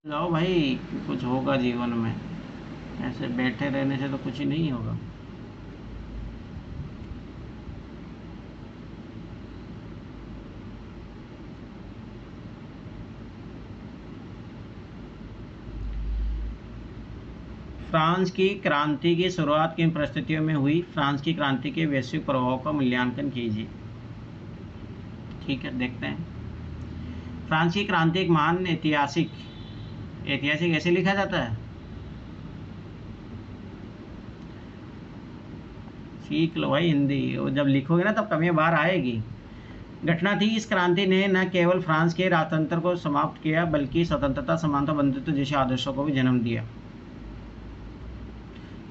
जाओ भाई, कुछ होगा जीवन में। ऐसे बैठे रहने से तो कुछ ही नहीं होगा। फ्रांस की क्रांति की शुरुआत किन परिस्थितियों में हुई? फ्रांस की क्रांति के वैश्विक प्रभाव का मूल्यांकन कीजिए। ठीक है, देखते हैं। फ्रांस की क्रांति एक महान ऐतिहासिक ऐसे लिखा जाता है? सीख लो भाई हिंदी, और जब लिखोगे ना तब कमियां बाहर आएगी। घटना थी, इस क्रांति ने न केवल फ्रांस के राजतंत्र को समाप्त किया बल्कि स्वतंत्रता, समानता, बंधुत्व जैसे आदर्शों को भी जन्म दिया।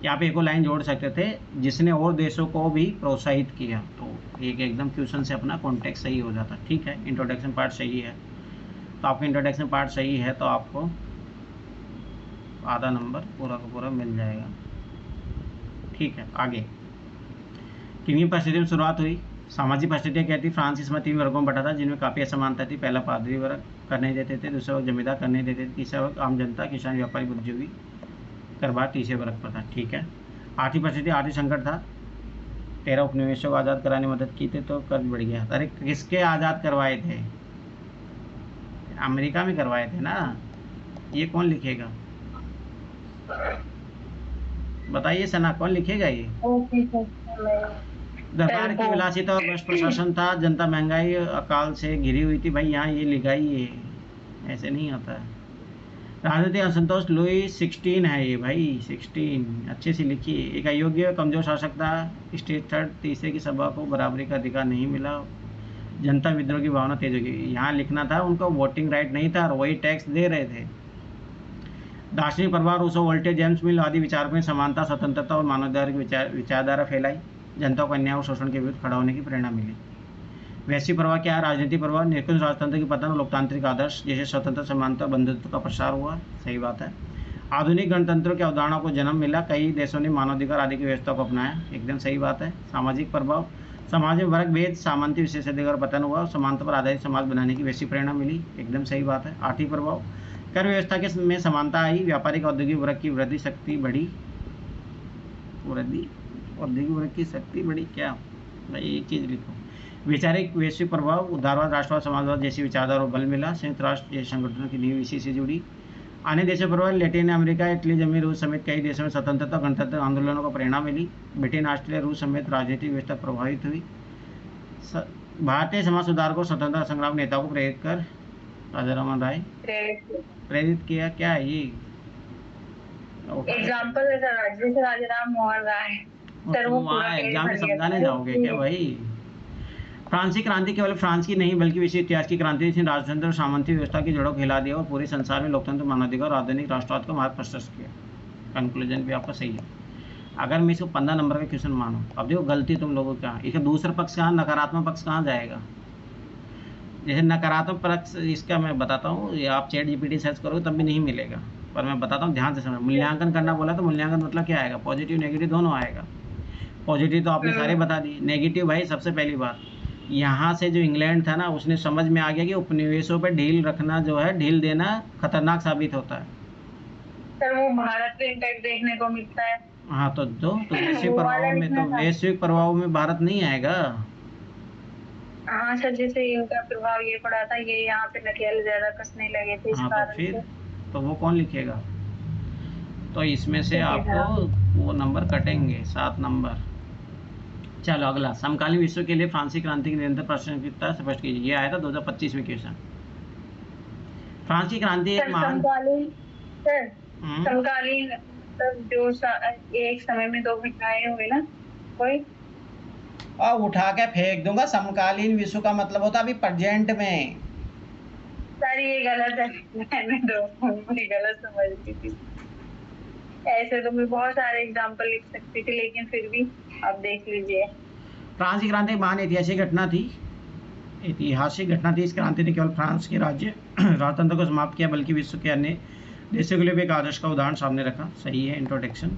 यहाँ पे एक और लाइन जोड़ सकते थे, जिसने और देशों को भी प्रोत्साहित किया। तो एक एकदम क्वेश्चन से अपना कॉन्टेक्स्ट सही हो जाता। ठीक है, इंट्रोडक्शन पार्ट सही है, तो आपका इंट्रोडक्शन पार्ट सही है तो आपको आधा नंबर पूरा का पूरा मिल जाएगा। ठीक है, आगे। किन्हीं परिस्थितियों में शुरुआत हुई? सामाजिक परिस्थितियाँ क्या थी? फ्रांस इसमें 3 वर्गों में बटा था, जिनमें काफ़ी असमानता थी। पहला पादरी वर्ग करने देते थे, दूसरा वर्ग जमींदार करने देते थे, तीसरा वर्ग आम जनता, किसान, व्यापारी, बुद्धिजीवी कर बाद तीसरे वर्ग पर था। ठीक है। आर्थिक परिस्थिति, आर्थिक संकट था। 13 उपनिवेशों को आज़ाद कराने में मदद की थी तो कर्ज बढ़ गया। अरे किसके आज़ाद करवाए थे? अमेरिका में करवाए थे ना। ये कौन लिखेगा? बताइए सना, कौन लिखेगा ये? दरबार की विलासिता और भ्रष्ट प्रशासन था। जनता महंगाई अकाल से घिरी हुई थी। भाई यहाँ ये लिखा ही है, ऐसे नहीं होता है। राजनीतिक असंतोष, लुई 16 है ये भाई, 16 अच्छे से लिखिए। एक अयोग्य कमजोर शासक था। स्टेज थर्ड, तीसरे की सभा को बराबरी का अधिकार नहीं मिला। जनता विद्रोह की भावना तेज होगी। यहाँ लिखना था उनको वोटिंग राइट नहीं था और वही टैक्स दे रहे थे। दार्शनिक प्रभाव, रूसो, वोल्टेज, जेम्स मिल आदि विचारकों ने समानता, स्वतंत्रता और मानवाधिकार की विचारधारा फैलाई। जनता को अन्याय और शोषण के विरुद्ध खड़ा होने की प्रेरणा मिली। वैश्विक प्रभाव क्या है? राजनीतिक प्रभाव, निरंकुश राजतंत्र की पतन और लोकतांत्रिक आदर्श जैसे स्वतंत्र, समानता, बंधुत्व का प्रसार हुआ। सही बात है। आधुनिक गणतंत्रों की अवधारणा को जन्म मिला। कई देशों ने मानवाधिकार आदि की व्यवस्था को अपनाया। एकदम सही बात है। सामाजिक प्रभाव, समाज में वर्ग भेद, सामंती, विशेषाधिकार पतन हुआ। समानता पर आधारित समाज बनाने की वैसी प्रेरणा मिली। एकदम सही बात है। आर्थिक प्रभाव, कर व्यवस्था के में समानता आई। व्यापारिक औद्योगिक वर्ग की वृद्धि शक्ति बढ़ी। औद्योगिक वर्ग की शक्ति बढ़ी क्या भाई? एक चीज़ लिखो। वैचारिक वैश्विक प्रभाव, उदारवाद, राष्ट्रवाद, समाजवाद जैसी विचारधारा और बल मिला। संयुक्त राष्ट्र जैसे संगठनों की नींव इसी से जुड़ी। अन्य देशों पर लैटिन अमेरिका, इटली, जर्मनी, रूस समेत कई देशों में स्वतंत्रता गणतंत्र आंदोलनों को प्रेरणा मिली। ब्रिटेन, ऑस्ट्रेलिया, रूस समेत राजनीतिक व्यवस्था प्रभावित हुई। भारतीय समाज सुधार को स्वतंत्रता संग्राम नेताओं को प्रेरित कर राजा रामन राय प्रेरित किया। क्या है ये? एग्जाम्पल जैसे राजा राम मोहन राय। तुम वहाँ एग्जाम में समझाने जाओगे क्या भाई? फ्रांसीसी क्रांति केवल फ्रांस की नहीं बल्कि विश्व इतिहास की क्रांति थी। राजतंत्र और सामंती व्यवस्था की जड़ों को हिला दिया और पूरे संसार में लोकतंत्र, मानवाधिकार और आधुनिक राष्ट्रवाद का मार्ग प्रशस्त किया। कंक्लूजन भी आपका सही है। अगर मैं इसको 15 नंबर का क्वेश्चन मानूं, अब देखो गलती तुम लोगों का। इसका दूसरा पक्ष कहाँ, नकारात्मक पक्ष कहाँ जाएगा? जैसे नकारात्मक पक्ष इसका मैं बताता हूँ, ये आप चैट जीपीटी सर्च करो तब भी नहीं मिलेगा, पर मैं बताता हूँ, ध्यान से समझ। मूल्यांकन करना बोला तो मूल्यांकन मतलब क्या आएगा? पॉजिटिव नेगेटिव दोनों आएगा। पॉजिटिव तो आपने सारे बता दी। नेगेटिव भाई सबसे पहली बात, यहाँ से जो इंग्लैंड था ना, उसने समझ में आ गया कि उपनिवेशों पर ढील रखना जो है, ढील देना खतरनाक साबित होता है। सर वो भारत में इंटैक्ट देखने को मिलता है। हाँ तो वैश्विक प्रभाव में तो वैश्विक प्रभाव में भारत नहीं आएगा। हाँ सर, जैसे इनका प्रभाव ये पड़ा था, ये यहाँ पे नकेल ज्यादा कसने लगे थे इस हाँ तो कारण फिर से। तो वो कौन लिखेगा? तो इसमें से आपको वो नंबर कटेंगे, 7 नंबर। चलो अगला, समकालीन विश्व के लिए फ्रांसीसी क्रांति की निरंतर प्रासंगिकता स्पष्ट कीजिए। ये आया था 2025 में क्वेश्चन। फ्रांसीसी क्रांति एक महान समकालीन मतलब जो एक समय में 2 घटनाएं हुई ना, कोई और उठा के फेंक दूंगा। समकालीन विश्व का मतलब होता अभी प्रेजेंट में। सर ये गलत है, मैंने गलत समझ ली थी। ऐसे तो मैं बहुत सारे एग्जाम्पल लिख सकती थी, लेकिन फिर भी आप देख लीजिए। फ्रांसीसी क्रांति एक महान ऐतिहासिक घटना थी। इस क्रांति ने केवल फ्रांस के राजतंत्र को समाप्त किया बल्कि विश्व के अन्य देशों के लिए भी एक आदर्श का उदाहरण सामने रखा। सही है इंट्रोडक्शन।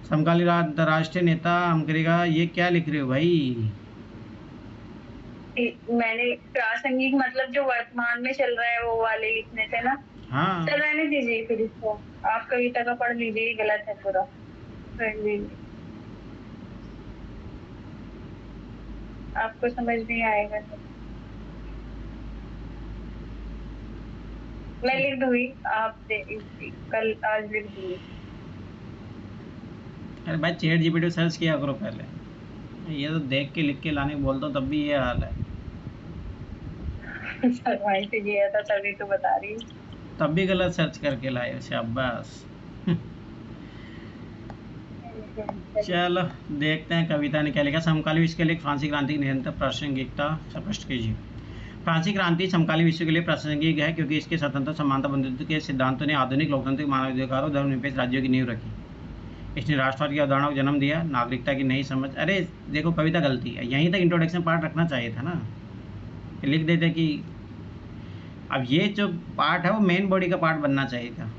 समकालीन अंतर्राष्ट्रीय नेता हम करेगा, ये क्या लिख रहे हो भाई? मैंने प्रासंगिक मतलब जो वर्तमान में चल रहा है वो वाले लिखने थे ना। हाँ चल रहने दीजिए फिर इसको, आप कविता का पढ़ लीजिए, गलत है पूरा, पढ़ लीजिए, आपको समझ नहीं आएगा तो मैं लिख दूंगी, आप कल आज लिख दूंगी। अरे भाई चैट जीपीटी सर्च किया करो पहले, ये तो देख के लिख के लाने को बोलता हूँ तब भी ये हाल है, शर्माई से गया था तभी तो बता रही हूँ। तब भी गलत सर्च करके लाए हो, शाबाश। चलो देखते हैं कविता ने क्या लिखा। समकालीन विश्व के लिए फ्रांसीसी क्रांति की निरंतर प्रासंगिकता स्पष्ट कीजिए। फ्रांसीसी क्रांति समकालीन विश्व के लिए प्रासंगिक है क्योंकि इसके स्वतंत्र समानता बंधुत्व के सिद्धांतों ने आधुनिक लोकतांत्रिक मानवाधिकारों धर्मनिरपेक्ष राज्यों की नींव रखी। इसने राष्ट्रवाद की अवधारणा को जन्म दिया, नागरिकता की नई समझ। अरे देखो कविता गलती है, यहीं तक इंट्रोडक्शन पार्ट रखना चाहिए था ना, लिख देते कि अब ये जो पार्ट है वो मेन बॉडी का पार्ट बनना चाहिए था।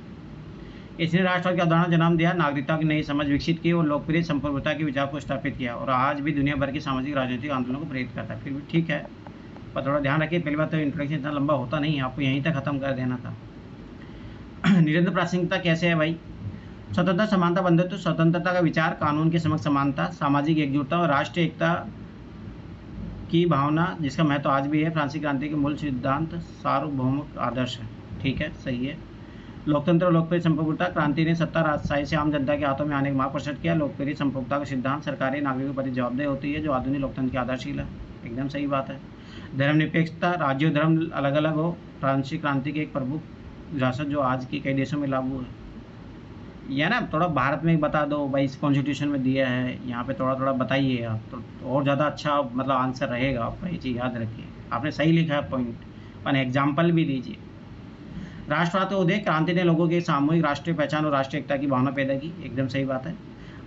इसने राष्ट्रवाद की अवधारणा जन्म दिया, नागरिकता की नई समझ विकसित की और लोकप्रिय संप्रभुता के विचार को स्थापित किया और आज भी दुनिया भर के सामाजिक राजनीतिक आंदोलनों को प्रेरित करता है। फिर भी ठीक है, पर थोड़ा ध्यान रखिए, पहली बात तो इंट्रोडक्शन इतना लंबा होता नहीं, आपको यहीं तक खत्म कर देना था। निरंतर प्रासंगिकता कैसे है भाई? स्वतंत्रता समानता बंधुत्व, स्वतंत्रता का विचार, कानून के समक्ष समानता, सामाजिक एकजुटता और राष्ट्रीय एकता की भावना जिसका महत्व आज भी है। फ्रांसीसी क्रांति के मूल सिद्धांत सार्वभौमिक आदर्श है। ठीक है, सही है। लोकतंत्र और लोकप्रिय संप्रभुता, क्रांति ने सत्ता राजशाही से आम जनता के हाथों में आने का मार्ग प्रशस्त किया। लोकप्रिय संप्रभुता का सिद्धांत सरकारी नागरिकों के प्रति जवाबदेह होती है जो आधुनिक लोकतंत्र की आधारशिला है। एकदम सही बात है। धर्मनिरपेक्षता, राज्य धर्म अलग अलग हो, फ्रांसीसी क्रांति की एक प्रमुख विरासत जो आज के कई देशों में लागू है। यह ना थोड़ा भारत में बता दो भाई, इस कॉन्स्टिट्यूशन में दिया है, यहाँ पे थोड़ा थोड़ा बताइए आप तो और ज़्यादा अच्छा मतलब आंसर रहेगा आपका। ये चीज़ याद रखिए, आपने सही लिखा है पॉइंट, और एग्जाम्पल भी दीजिए। राष्ट्रवाद का उदय, क्रांति ने लोगों के सामूहिक राष्ट्रीय पहचान और राष्ट्रीय एकता की भावना पैदा की। एकदम सही बात है।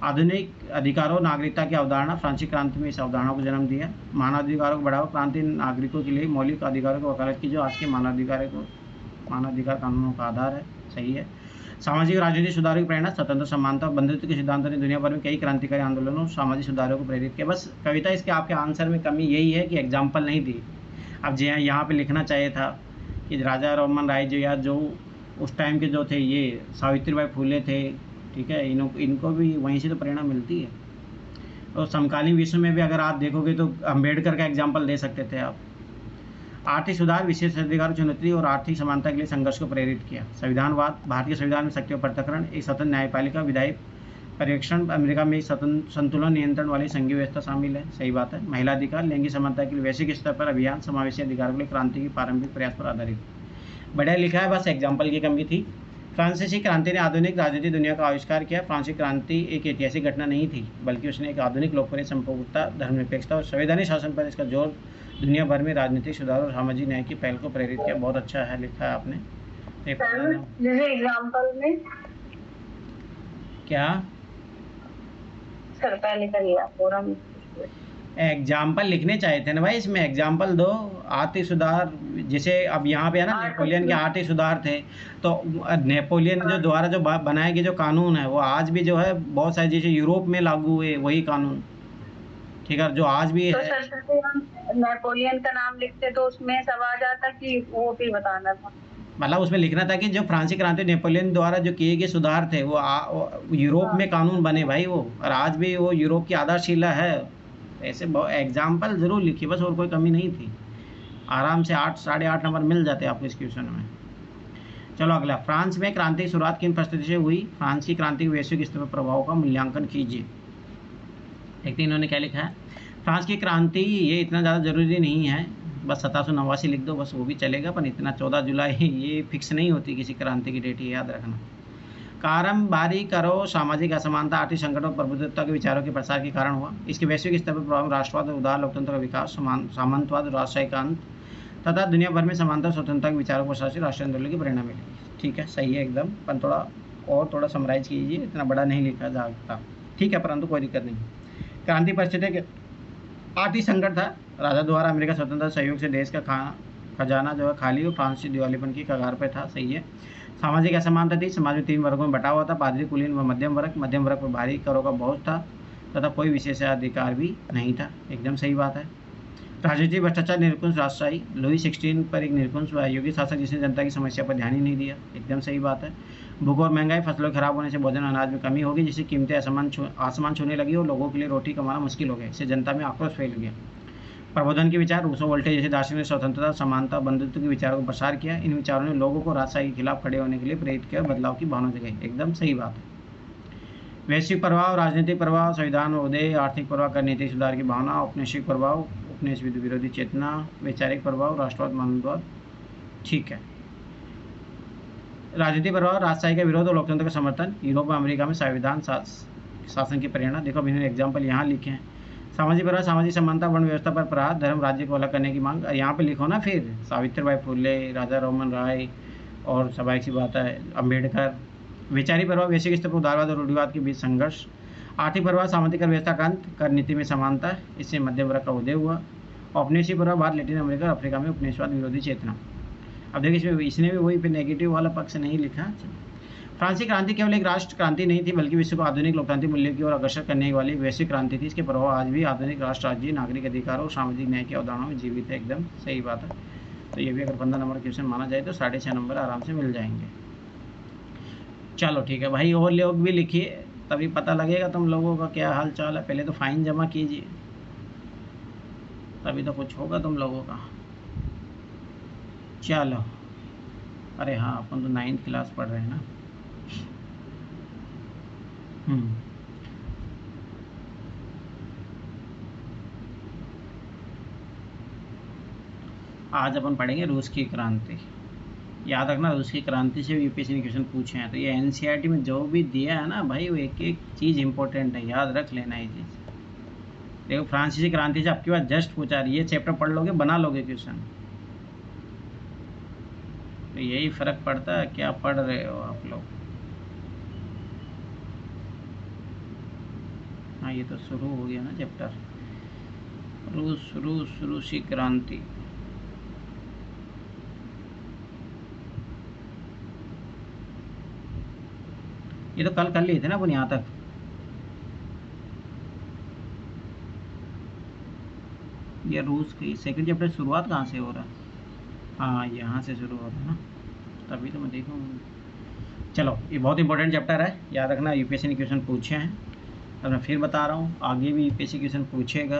आधुनिक अधिकारों, नागरिकता की अवधारणा, फ्रांसीसी क्रांति में इस अवधारणा को जन्म दिया। मानवाधिकारों को बढ़ावा, क्रांति नागरिकों के लिए मौलिक अधिकारों को वकालत की जो आज के मानवाधिकार कानूनों का आधार है। सही है। सामाजिक राजनीतिक सुधारों की प्रेरणा, स्वतंत्र समानता बंधुत्व के सिद्धांतों ने दुनिया भर में कई क्रांतिकारी आंदोलनों और सामाजिक सुधारों को प्रेरित किया। बस कविता इसके आपके आंसर में कमी यही है कि एग्जाम्पल नहीं दी। अब जो यहाँ पे लिखना चाहिए था कि राजा राममोहन राय जो या जो उस टाइम के जो थे, ये सावित्रीबाई फुले थे, ठीक है, इनको भी वहीं से तो प्रेरणा मिलती है। और समकालीन विश्व में भी अगर आप देखोगे तो अम्बेडकर का एग्जाम्पल दे सकते थे आप। आर्थिक सुधार, विशेष अधिकार चुनौती और आर्थिक समानता के लिए संघर्ष को प्रेरित किया। संविधानवाद, भारतीय संविधान में शक्तियों पृथक्करण, एक स्वतंत्र न्यायपालिका, विधायी पर्यवेक्षण, अमेरिका में एक संतुलन नियंत्रण वाली संघीय व्यवस्था शामिल है। सही बात है। महिला अधिकार, लैंगिक समानता के लिए वैश्विक स्तर पर अभियान, समावेशी अधिकारों के लिए क्रांति की प्रारंभिक प्रयास पर आधारित। बढ़िया लिखा है, बस एग्जाम्पल की कमी थी। फ्रांसीसी क्रांति ने आधुनिक राजनीतिक दुनिया का आविष्कार किया। फ्रांसीसी क्रांति एक ऐतिहासिक घटना नहीं थी, बल्कि उसने एक आधुनिक लोकप्रिय संप्रभुता, धर्मनिरपेक्षता और संवैधानिक शासन पर इसका जोर दुनिया भर में राजनीतिक सुधार और सामाजिक न्याय की पहल को प्रेरित किया। बहुत अच्छा है लिखा है आपने। जैसे एग्जाम्पल में क्या सर पहले करिए पूरा एग्जाम्पल लिखने चाहिए थे ना भाई, इसमें एग्जाम्पल दो। आर्थिक सुधार, जैसे अब यहाँ पे है ना, नेपोलियन के आर्थिक सुधार थे, तो नेपोलियन जो द्वारा जो बनाए गए जो कानून है वो आज भी जो है बहुत सारी जैसे यूरोप में लागू हुए वही कानून, ठीक है, जो आज भी तो है। सर हम नेपोलियन का नाम लिखते तो उसमें सब आ जाता कि वो भी बताना था, मतलब उसमें लिखना था कि जो फ्रांसीसी क्रांति नेपोलियन द्वारा जो किए गए सुधार थे वो यूरोप में कानून बने भाई वो, और आज भी वो यूरोप की आधारशिला है। ऐसे एग्जाम्पल जरूर लिखिए बस, और कोई कमी नहीं थी। आराम से 8 साढ़े 8 नंबर मिल जाते आपको इस क्वेश्चन में। चलो अगला, फ्रांस में क्रांति की शुरुआत किन परिस्थिति से हुई? फ्रांस की क्रांति के वैश्विक स्तर पर प्रभाव का मूल्यांकन कीजिए। देखते इन्होंने क्या लिखा है। फ्रांस की क्रांति, ये इतना ज़्यादा जरूरी नहीं है, बस 1789 लिख दो, बस वो भी चलेगा, पर इतना 14 जुलाई ये फिक्स नहीं होती किसी क्रांति की डेट, ये याद रखना। कारोबारी करो, सामाजिक असमानता, आर्थिक संकट और प्रभुत्व के विचारों के प्रसार के कारण हुआ। इसके वैश्विक स्तर पर प्रभाव राष्ट्रवाद और उदार लोकतंत्र का विकास, सामंतवाद और राजशाही का अंत तथा दुनिया भर में समानता और स्वतंत्रता के विचारों को प्रसार से राष्ट्रीय आंदोलन की प्रेरणा मिली। ठीक है, सही है एकदम, पर थोड़ा समराइज कीजिए, इतना बड़ा नहीं लिखा जाता, ठीक है, परंतु कोई दिक्कत नहीं। क्रांति परिस्थिति के आर्थिक संकट था, राजा द्वारा अमेरिका स्वतंत्रता सहयोग से देश का खजाना जो है खाली और फ्रांसीसी दिवालियेपन की कगार पर था। सही है। सामाजिक असमानता थी, समाज में 3 वर्गों में बटा हुआ था, पादरी, कुलीन व मध्यम वर्ग पर भारी करों का बोझ था तथा कोई विशेषाधिकार भी नहीं था। एकदम सही बात है। राजनीतिक भ्रष्टाचार, निरंकुश राजशाही। लुई 16 पर एक निरंकुश व अयोग्य शासक जिसने जनता की समस्या पर ध्यान ही नहीं दिया। एकदम सही बात है। भूख और महंगाई, फसलों के खराब होने से भोजन अनाज में कमी होगी, जिससे कीमतें आसमान छूने लगी और लोगों के लिए रोटी कमाना मुश्किल हो गया। इससे जनता में आक्रोश फैल गया। प्रबोधन के विचार, रूसो वोल्टेज जैसे दार्शनिक ने स्वतंत्रता, समानता, बंधुत्व के विचारों को प्रसार किया। इन विचारों ने लोगों को राजशाही के खिलाफ खड़े होने के लिए प्रेरित किया, बदलाव की भावना जगाई। एकदम सही बात है। वैश्विक प्रभाव, राजनीतिक प्रभाव, संविधान उदय, आर्थिक प्रभाव, कर नीति सुधार की भावना, औपनिवेशिक प्रभाव, उपनिवेश विरोधी चेतना, वैचारिक प्रभाव, राष्ट्रवाद, मानववाद। ठीक है। राजनीतिक प्रभाव, राजशाही का विरोध और लोकतंत्र का समर्थन। यूरोप और अमेरिका में संविधान शासन की प्रेरणा। देखो अब इन्होंने एग्जाम्पल यहाँ लिखे हैं। सामाजिक प्रभाव, सामाजिक समानता, वर्ण व्यवस्था पर प्रहार, धर्म राज्य को अलग करने की मांग। यहाँ पे लिखो ना फिर, सावित्रीबाई फुले, राजा राममोहन राय और स्वाभाविक सी बात है अम्बेडकर। वैचारिक प्रभाव, वैश्विक स्तर पर उदारवाद और रूढ़िवाद के बीच संघर्ष। आर्थिक प्रभाव, सामाजिक कर व्यवस्था का अंत, कर नीति में समानता, इससे मध्यम वर्ग का उदय हुआ। औपनिवेशिक प्रभाव, भारत, लैटिन अमेरिका और अफ्रीका में उपनिवेशवाद विरोधी चेतना। अब देखिए इसने भी वही पे नेगेटिव वाला पक्ष नहीं लिखा। फ्रांसीसी क्रांति केवल एक राष्ट्र क्रांति नहीं थी, बल्कि विश्व को आधुनिक लोकतांत्रिक मूल्यों की ओर अग्रसर करने वाली वैश्विक क्रांति थी। इसके प्रभाव आज भी आधुनिक राष्ट्र, राज्य, नागरिक अधिकारों और सामाजिक न्याय की अवधारणाओं में जीवित है। एकदम सही बात है। तो ये भी अगर 15 नंबर क्वेश्चन माना जाए तो 6.5 नंबर आराम से मिल जाएंगे। चलो ठीक है भाई, और लोग भी लिखिए, तभी पता लगेगा तुम लोगों का क्या हाल चाल है। पहले तो फाइन जमा कीजिए, तभी तो कुछ होगा तुम लोगों का। चलो, अरे हाँ, अपन तो 9th क्लास पढ़ रहे हैं ना। आज अपन पढ़ेंगे रूस की क्रांति। याद रखना, रूस की क्रांति से यूपीएससी ने क्वेश्चन पूछे हैं। तो ये एनसीईआरटी में जो भी दिया है ना भाई, वो एक एक चीज़ इंपॉर्टेंट है, याद रख लेना ये चीज़। देखो फ्रांसीसी क्रांति से आपके पास जस्ट पूछा, ये चैप्टर पढ़ लोगे, बना लोगे क्वेश्चन। तो यही फर्क पड़ता है क्या पढ़ रहे हो आप लोग। हाँ, ये तो शुरू हो गया ना चैप्टर। रूसी क्रांति। ये तो कल कर लिए थे ना अपन यहाँ तक। ये रूस की सेकंड चैप्टर शुरुआत कहाँ से हो रहा है? हाँ, यहाँ से शुरू हो रहा है ना, तभी तो मैं देखूँ। चलो, ये बहुत इंपॉर्टेंट चैप्टर है, याद रखना। यूपीएससी ने क्वेश्चन पूछे हैं, और मैं फिर बता रहा हूँ, आगे भी यूपीएससी क्वेश्चन पूछेगा।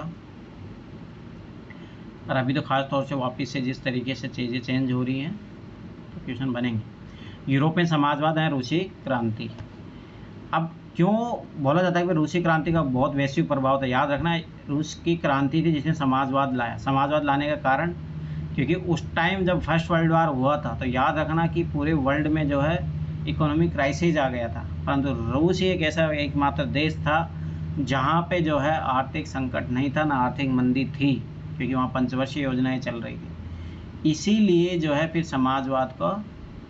और अभी तो खास तौर से वापस से जिस तरीके से चीज़ें चेंज हो रही हैं, तो क्वेश्चन बनेंगे। यूरोप में समाजवाद है, रूसी क्रांति। अब क्यों बोला जाता है कि रूसी क्रांति का बहुत वैश्विक प्रभाव था? याद रखना, रूस की क्रांति थी जिसने समाजवाद लाया। समाजवाद लाने का कारण, क्योंकि उस टाइम जब फर्स्ट वर्ल्ड वार हुआ था, तो याद रखना कि पूरे वर्ल्ड में जो है इकोनॉमिक क्राइसिस आ गया था, परंतु रूस ही एक ऐसा एकमात्र देश था जहाँ पे जो है आर्थिक संकट नहीं था, ना आर्थिक मंदी थी, क्योंकि वहाँ पंचवर्षीय योजनाएं चल रही थी। इसीलिए जो है फिर समाजवाद को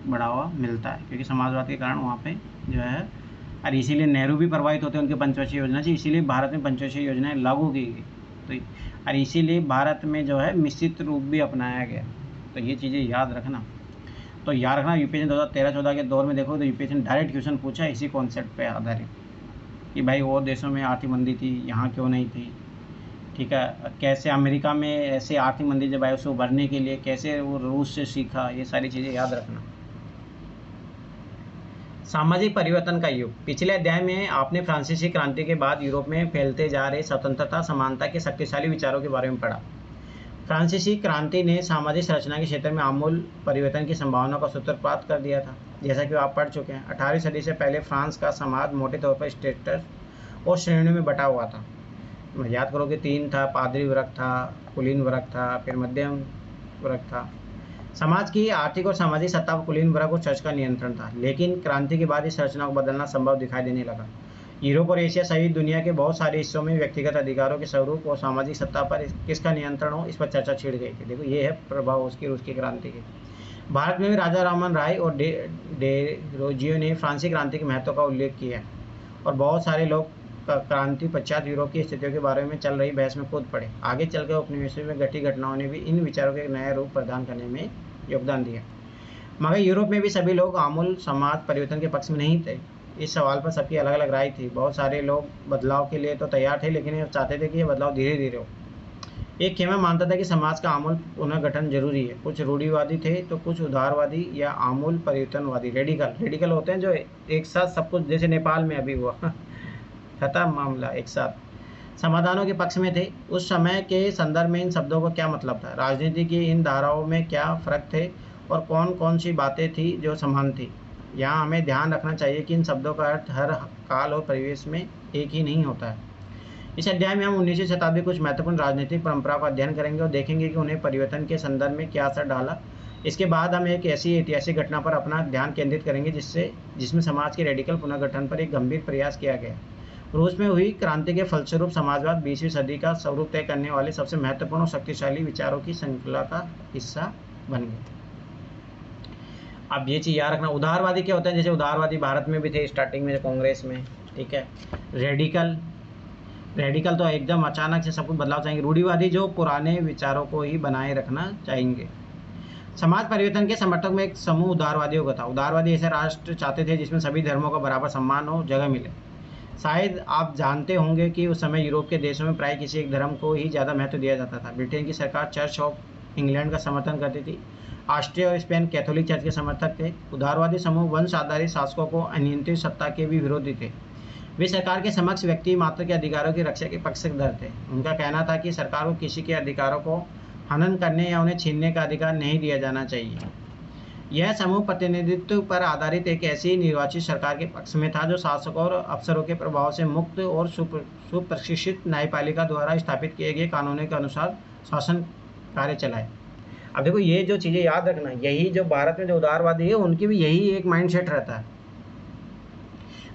बढ़ावा मिलता है, क्योंकि समाजवाद के कारण वहाँ पे जो है, और इसीलिए नेहरू भी प्रभावित होते हैं उनके पंचवर्षीय योजना से। इसीलिए भारत में पंचवर्षीय योजनाएं लागू की गई। तो और इसीलिए भारत में जो है मिश्रित रूप भी अपनाया गया। तो ये चीज़ें याद रखना। तो याद रखना, यूपीएससी 2013-14 के दौर में देखो तो यूपीएससी ने डायरेक्ट क्वेश्चन पूछा इसी कॉन्सेप्ट पे आधारित, कि भाई और देशों में आर्थिक मंदी थी, यहाँ क्यों नहीं थी। ठीक है, कैसे अमेरिका में ऐसे आर्थिक मंदी जब आई, उसे उभरने के लिए कैसे वो रूस से सीखा, ये सारी चीज़ें याद रखना। सामाजिक परिवर्तन का युग। पिछले अध्याय में आपने फ्रांसीसी क्रांति के बाद यूरोप में फैलते जा रहे स्वतंत्रता, समानता के शक्तिशाली विचारों के बारे में पढ़ा। फ्रांसीसी क्रांति ने सामाजिक संरचना के क्षेत्र में आमूल परिवर्तन की संभावना का सूत्रपात कर दिया था, जैसा कि आप पढ़ चुके हैं। 18वीं सदी से पहले फ्रांस का समाज मोटे तौर पर स्टेटस और श्रेणियों में बटा हुआ था। याद करो कि 3 था, पादरी वर्ग था, कुलीन वर्ग था, फिर मध्यम वर्ग था। समाज की आर्थिक और सामाजिक सत्ता पर कुलीन वर्ग और चर्च का नियंत्रण था, लेकिन क्रांति के बाद इस संरचना को बदलना संभव दिखाई देने लगा। यूरोप और एशिया सहित दुनिया के बहुत सारे हिस्सों में व्यक्तिगत अधिकारों के स्वरूप और सामाजिक सत्ता पर किसका नियंत्रण हो, इस पर चर्चा छिड़ गई थी। देखो ये है प्रभाव उसकी रूस की क्रांति के। भारत में भी राजा राममोहन राय और डेरोजियो ने फ्रांसीसी क्रांति के महत्व का उल्लेख किया, और बहुत सारे लोग क्रांति पश्चात यूरोप की स्थितियों के बारे में चल रही बहस में कूद पड़े। आगे चलकर उपनिवेशों में घटी घटनाओं ने भी इन विचारों के नया रूप प्रदान करने में योगदान दिया। मगर यूरोप में भी सभी लोग आमूल समाज परिवर्तन के पक्ष में नहीं थे। इस सवाल पर सबकी अलग अलग राय थी। बहुत सारे लोग बदलाव के लिए तो तैयार थे, लेकिन ये चाहते थे कि ये बदलाव धीरे धीरे हो। एक खेमा मानता था कि समाज का आमूल पुनर्गठन जरूरी है। कुछ रूढ़िवादी थे तो कुछ उदारवादी या आमूल परिवर्तनवादी। रेडिकल रेडिकल होते हैं जो एक साथ सब कुछ, जैसे नेपाल में अभी हुआ खत्म मामला एक साथ। समाधानों के पक्ष में थे। उस समय के संदर्भ में इन शब्दों का क्या मतलब था, राजनीति की इन धाराओं में क्या फर्क थे और कौन कौन सी बातें थी जो समान थी। यहाँ हमें ध्यान रखना चाहिए कि इन शब्दों का अर्थ हर काल और परिवेश में एक ही नहीं होता है। इस अध्याय में हम 19वीं शताब्दी कुछ महत्वपूर्ण राजनीतिक परंपराओं का अध्ययन करेंगे और देखेंगे कि उन्हें परिवर्तन के संदर्भ में क्या असर डाला। इसके बाद हम एक ऐसी ऐतिहासिक घटना पर अपना ध्यान केंद्रित करेंगे जिसमें समाज के रेडिकल पुनर्गठन पर एक गंभीर प्रयास किया गया। रूस में हुई क्रांति के फलस्वरूप समाजवाद 20वीं सदी का स्वरूप तय करने वाले सबसे महत्वपूर्ण और शक्तिशाली विचारों की श्रृंखला का हिस्सा बन गया। अब ये चीज़ याद रखना, उदारवादी क्या होता है, जैसे उदारवादी भारत में भी थे स्टार्टिंग में कांग्रेस में, ठीक है। रेडिकल तो एकदम अचानक से सब कुछ बदलाव चाहेंगे। रूढ़िवादी जो पुराने विचारों को ही बनाए रखना चाहेंगे। समाज परिवर्तन के समर्थक में एक समूह उदारवादियों का था। उदारवादी ऐसे राष्ट्र चाहते थे जिसमें सभी धर्मों का बराबर सम्मान हो, जगह मिले। शायद आप जानते होंगे कि उस समय यूरोप के देशों में प्राय किसी एक धर्म को ही ज़्यादा महत्व दिया जाता था। ब्रिटेन की सरकार चर्च ऑफ इंग्लैंड का समर्थन करती थी। ऑस्ट्रिया और स्पेन कैथोलिक चर्च के समर्थक थे। उदारवादी समूह वंश आधारित शासकों को अनियंत्रित सत्ता के भी विरोधी थे। वे सरकार के समक्ष व्यक्ति मात्र के अधिकारों की रक्षा के पक्षधर थे। उनका कहना था कि सरकार को किसी के अधिकारों को हनन करने या उन्हें छीनने का अधिकार नहीं दिया जाना चाहिए। यह समूह प्रतिनिधित्व पर आधारित एक ऐसी निर्वाचित सरकार के पक्ष में था जो शासकों और अफसरों के प्रभाव से मुक्त और सुप्रशिक्षित न्यायपालिका द्वारा स्थापित किए गए कानूनों के अनुसार शासन कार्य चलाए। अब देखो ये जो चीज़ें याद रखना, यही जो भारत में जो उदारवादी है उनकी भी यही एक माइंडसेट रहता है।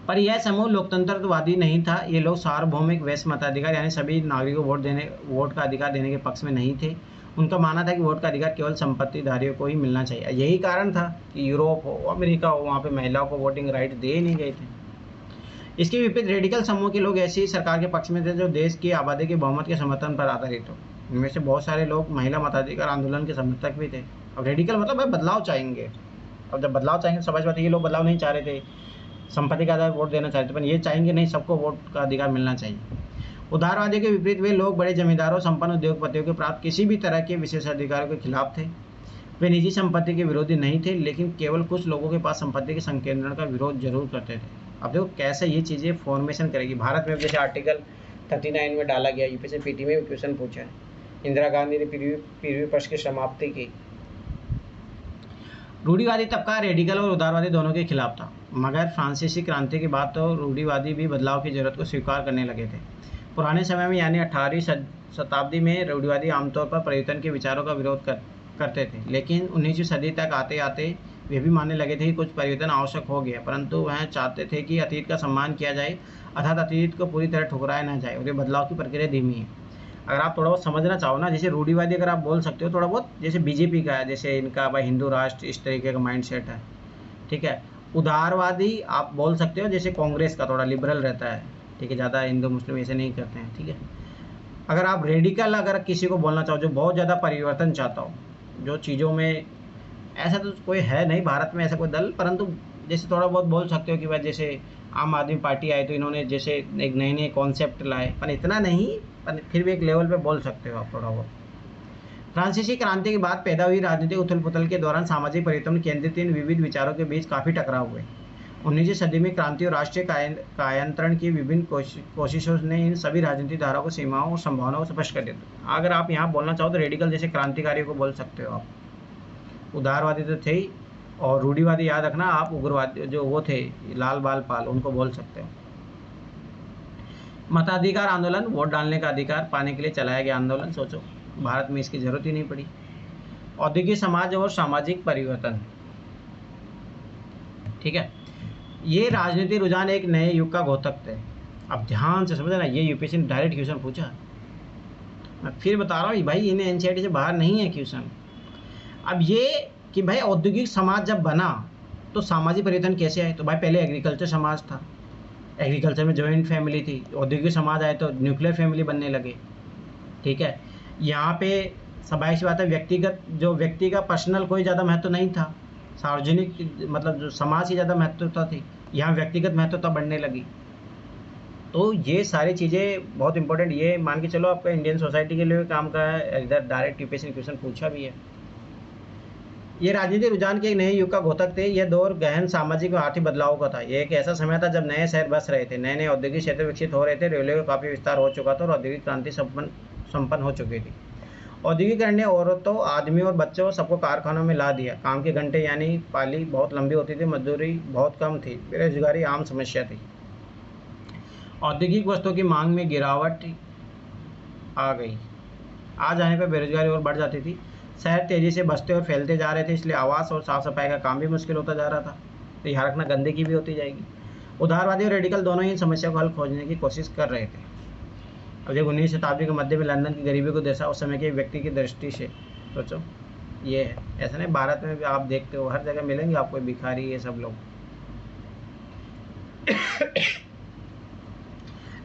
पर यह समूह लोकतंत्रवादी नहीं था। ये लोग सार्वभौमिक वैश्य मताधिकार यानी सभी नागरिकों को वोट का अधिकार देने के पक्ष में नहीं थे। उनका मानना था कि वोट का अधिकार केवल संपत्तिधारियों को ही मिलना चाहिए। यही कारण था कि यूरोप हो, अमेरिका हो, वहाँ पे महिलाओं को वोटिंग राइट दे नहीं गए थे। इसके विपरीत रेडिकल समूह के लोग ऐसी सरकार के पक्ष में थे जो देश की आबादी के बहुमत के समर्थन पर आधारित हो। इनमें से बहुत सारे लोग महिला मताधिकार आंदोलन के समर्थक भी थे। अब रेडिकल मतलब है बदलाव चाहेंगे। अब जब बदलाव चाहेंगे, समझ बात, ये लोग बदलाव नहीं चाह रहे थे, संपत्ति का आधार वोट देना चाहते, पर ये चाहेंगे नहीं, सबको वोट का अधिकार मिलना चाहिए। उदारवादी के विपरीत वे लोग बड़े जमींदारों, संपन्न उद्योगपतियों के प्राप्त किसी भी तरह के विशेषाधिकारों के खिलाफ थे। वे निजी संपत्ति के विरोधी नहीं थे, लेकिन केवल कुछ लोगों के पास संपत्ति के संकेंद्रण का विरोध जरूर करते थे। अब देखो कैसे ये चीज़ें फॉर्मेशन करेगी। भारत में जैसे आर्टिकल 39 में डाला गया, यूपीएससी पीटी में क्वेश्चन पूछा है। इंदिरा गांधी ने पृथ्वी पक्ष की समाप्ति की। रूढ़िवादी तबका रेडिकल और उदारवादी दोनों के खिलाफ था, मगर फ्रांसीसी क्रांति के बाद तो रूढ़िवादी भी बदलाव की जरूरत को स्वीकार करने लगे थे। पुराने समय में यानी 18वीं शताब्दी में रूढ़िवादी आमतौर पर परिवर्तन के विचारों का विरोध करते थे, लेकिन 19वीं सदी तक आते आते वे भी मानने लगे थे कि कुछ परिवर्तन आवश्यक हो गया, परंतु वह चाहते थे कि अतीत का सम्मान किया जाए, अर्थात अतीत को पूरी तरह ठुकराया न जाए, और ये बदलाव की प्रक्रिया धीमी है। अगर आप थोड़ा बहुत समझना चाहो ना, जैसे रूढ़िवादी अगर आप बोल सकते हो थोड़ा बहुत, जैसे बीजेपी का है, जैसे इनका भाई हिंदू राष्ट्र, इस तरीके का माइंडसेट है, ठीक है। उदारवादी आप बोल सकते हो जैसे कांग्रेस का, थोड़ा लिबरल रहता है, ठीक है, ज़्यादा हिंदू मुस्लिम ऐसे नहीं करते हैं, ठीक है। अगर आप रेडिकल अगर किसी को बोलना चाहो जो बहुत ज़्यादा परिवर्तन चाहता हो, जो चीज़ों में, ऐसा तो कोई है नहीं भारत में ऐसा कोई दल, परंतु जैसे थोड़ा बहुत बोल सकते हो कि भाई जैसे आम आदमी पार्टी आई तो इन्होंने जैसे एक नए नए कॉन्सेप्ट लाए, पर इतना नहीं, पर फिर भी एक लेवल पे बोल सकते हो आप थोड़ा बहुत। फ्रांसीसी क्रांति के बाद पैदा हुई राजनीतिक उथल पुथल के दौरान सामाजिक परिवर्तन केंद्रित इन विविध विचारों के बीच काफ़ी टकराव हुए। 19वीं सदी में क्रांति और राष्ट्रीय कायांतरण की विभिन्न कोशिशों ने इन सभी राजनीतिक धाराओं को, सीमाओं और संभावनाओं को स्पष्ट कर दिया। अगर आप यहाँ बोलना चाहो तो रेडिकल जैसे क्रांतिकारियों को बोल सकते हो आप। उदारवादी तो थे ही, और रूढ़िवादी याद रखना आप, उग्रवादी जो वो थे लाल बाल पाल, उनको बोल सकते हो। मताधिकार आंदोलन, वोट डालने का अधिकार पाने के लिए चलाया गया आंदोलन, सोचो भारत में इसकी जरूरत ही नहीं पड़ी। औद्योगिक समाज और सामाजिक परिवर्तन, ठीक है, ये राजनीतिक रुझान एक नए युग का घोतक थे। अब ध्यान से समझना, ये यूपीएससी ने डायरेक्ट क्वेश्चन पूछा, मैं फिर बता रहा हूँ भाई, इन्हें एनसीईआरटी से बाहर नहीं है क्वेश्चन। अब ये कि भाई औद्योगिक समाज जब बना तो सामाजिक परिवर्तन कैसे आए, तो भाई पहले एग्रीकल्चर समाज था, एग्रीकल्चर में जॉइंट फैमिली थी, औद्योगिक समाज आए तो न्यूक्लियर फैमिली बनने लगे, ठीक है। यहाँ पे स्वाभाविक सी बात है, व्यक्ति का पर्सनल कोई ज़्यादा महत्व नहीं था, सार्वजनिक मतलब जो समाज की ज़्यादा महत्वता थी, यहाँ व्यक्तिगत महत्वता बढ़ने लगी। तो ये सारी चीज़ें बहुत इंपॉर्टेंट, ये मान के चलो आपका इंडियन सोसाइटी के लिए काम का है, इधर डायरेक्ट यूपीएससी क्वेश्चन पूछा भी है। ये राजनीतिक रुझान के एक नए युग का घोतक थे। यह दौर गहन सामाजिक और आर्थिक बदलाव का था। यह एक ऐसा समय था जब नए शहर बस रहे थे, नए नए औद्योगिक क्षेत्र विकसित हो रहे थे, रेलवे का काफ़ी विस्तार हो चुका था और औद्योगिक क्रांति संपन्न हो चुकी थी। औद्योगिकरण ने औरतों, आदमी और बच्चों सबको कारखानों में ला दिया। काम के घंटे यानी पाली बहुत लंबी होती थी, मजदूरी बहुत कम थी, बेरोजगारी आम समस्या थी। औद्योगिक वस्तुओं की मांग में गिरावट आ गई। आ जाने पर बेरोजगारी और बढ़ जाती थी। शहर तेजी से बसते और फैलते जा रहे थे, इसलिए आवास और साफ सफाई का काम भी मुश्किल होता जा रहा था। तो यहाँ रखना, गंदगी भी होती जाएगी। उदारवादी और रेडिकल दोनों ही इन समस्या को हल खोजने की कोशिश कर रहे थे। अब जब 19वीं शताब्दी के मध्य में लंदन की गरीबी को देखा, उस समय के व्यक्ति की दृष्टि से सोचो, ये है ऐसा नहीं, भारत में भी आप देखते हो हर जगह मिलेंगे आपको भिखारी, ये सब लोग।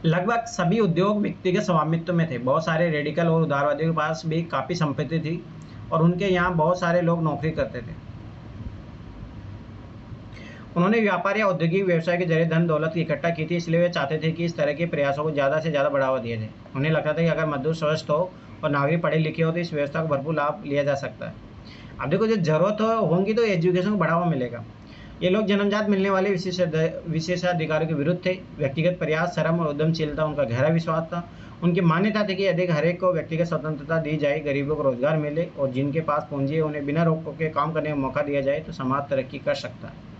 लगभग सभी उद्योग व्यक्तिगत स्वामित्व में थे। बहुत सारे रेडिकल और उदारवादियों के पास भी काफ़ी संपत्ति थी और उनके यहाँ बहुत सारे लोग नौकरी करते थे। उन्होंने व्यापार या औद्योगिक व्यवसाय के जरिए धन दौलत इकट्ठा की थी, इसलिए वे चाहते थे कि इस तरह के प्रयासों को ज़्यादा से ज़्यादा बढ़ावा दिया जाए। उन्हें लगता था कि अगर मजदूर स्वस्थ हो और नागरिक पढ़े लिखे हो तो इस व्यवस्था को भरपूर लाभ लिया जा सकता है। अब देखो, जो जरूरत होगी तो एजुकेशन को बढ़ावा मिलेगा। ये लोग जन्मजात मिलने वाले विशेषाधिकारों के विरुद्ध थे। व्यक्तिगत प्रयास, श्रम और उद्यमशीलता उनका गहरा विश्वास था। उनकी मान्यता थी कि यदि हरेक को व्यक्तिगत स्वतंत्रता दी जाए, गरीबों को रोजगार मिले और जिनके पास पूंजी है उन्हें बिना रोक के काम करने का मौका दिया जाए, तो समाज तरक्की कर सकता है।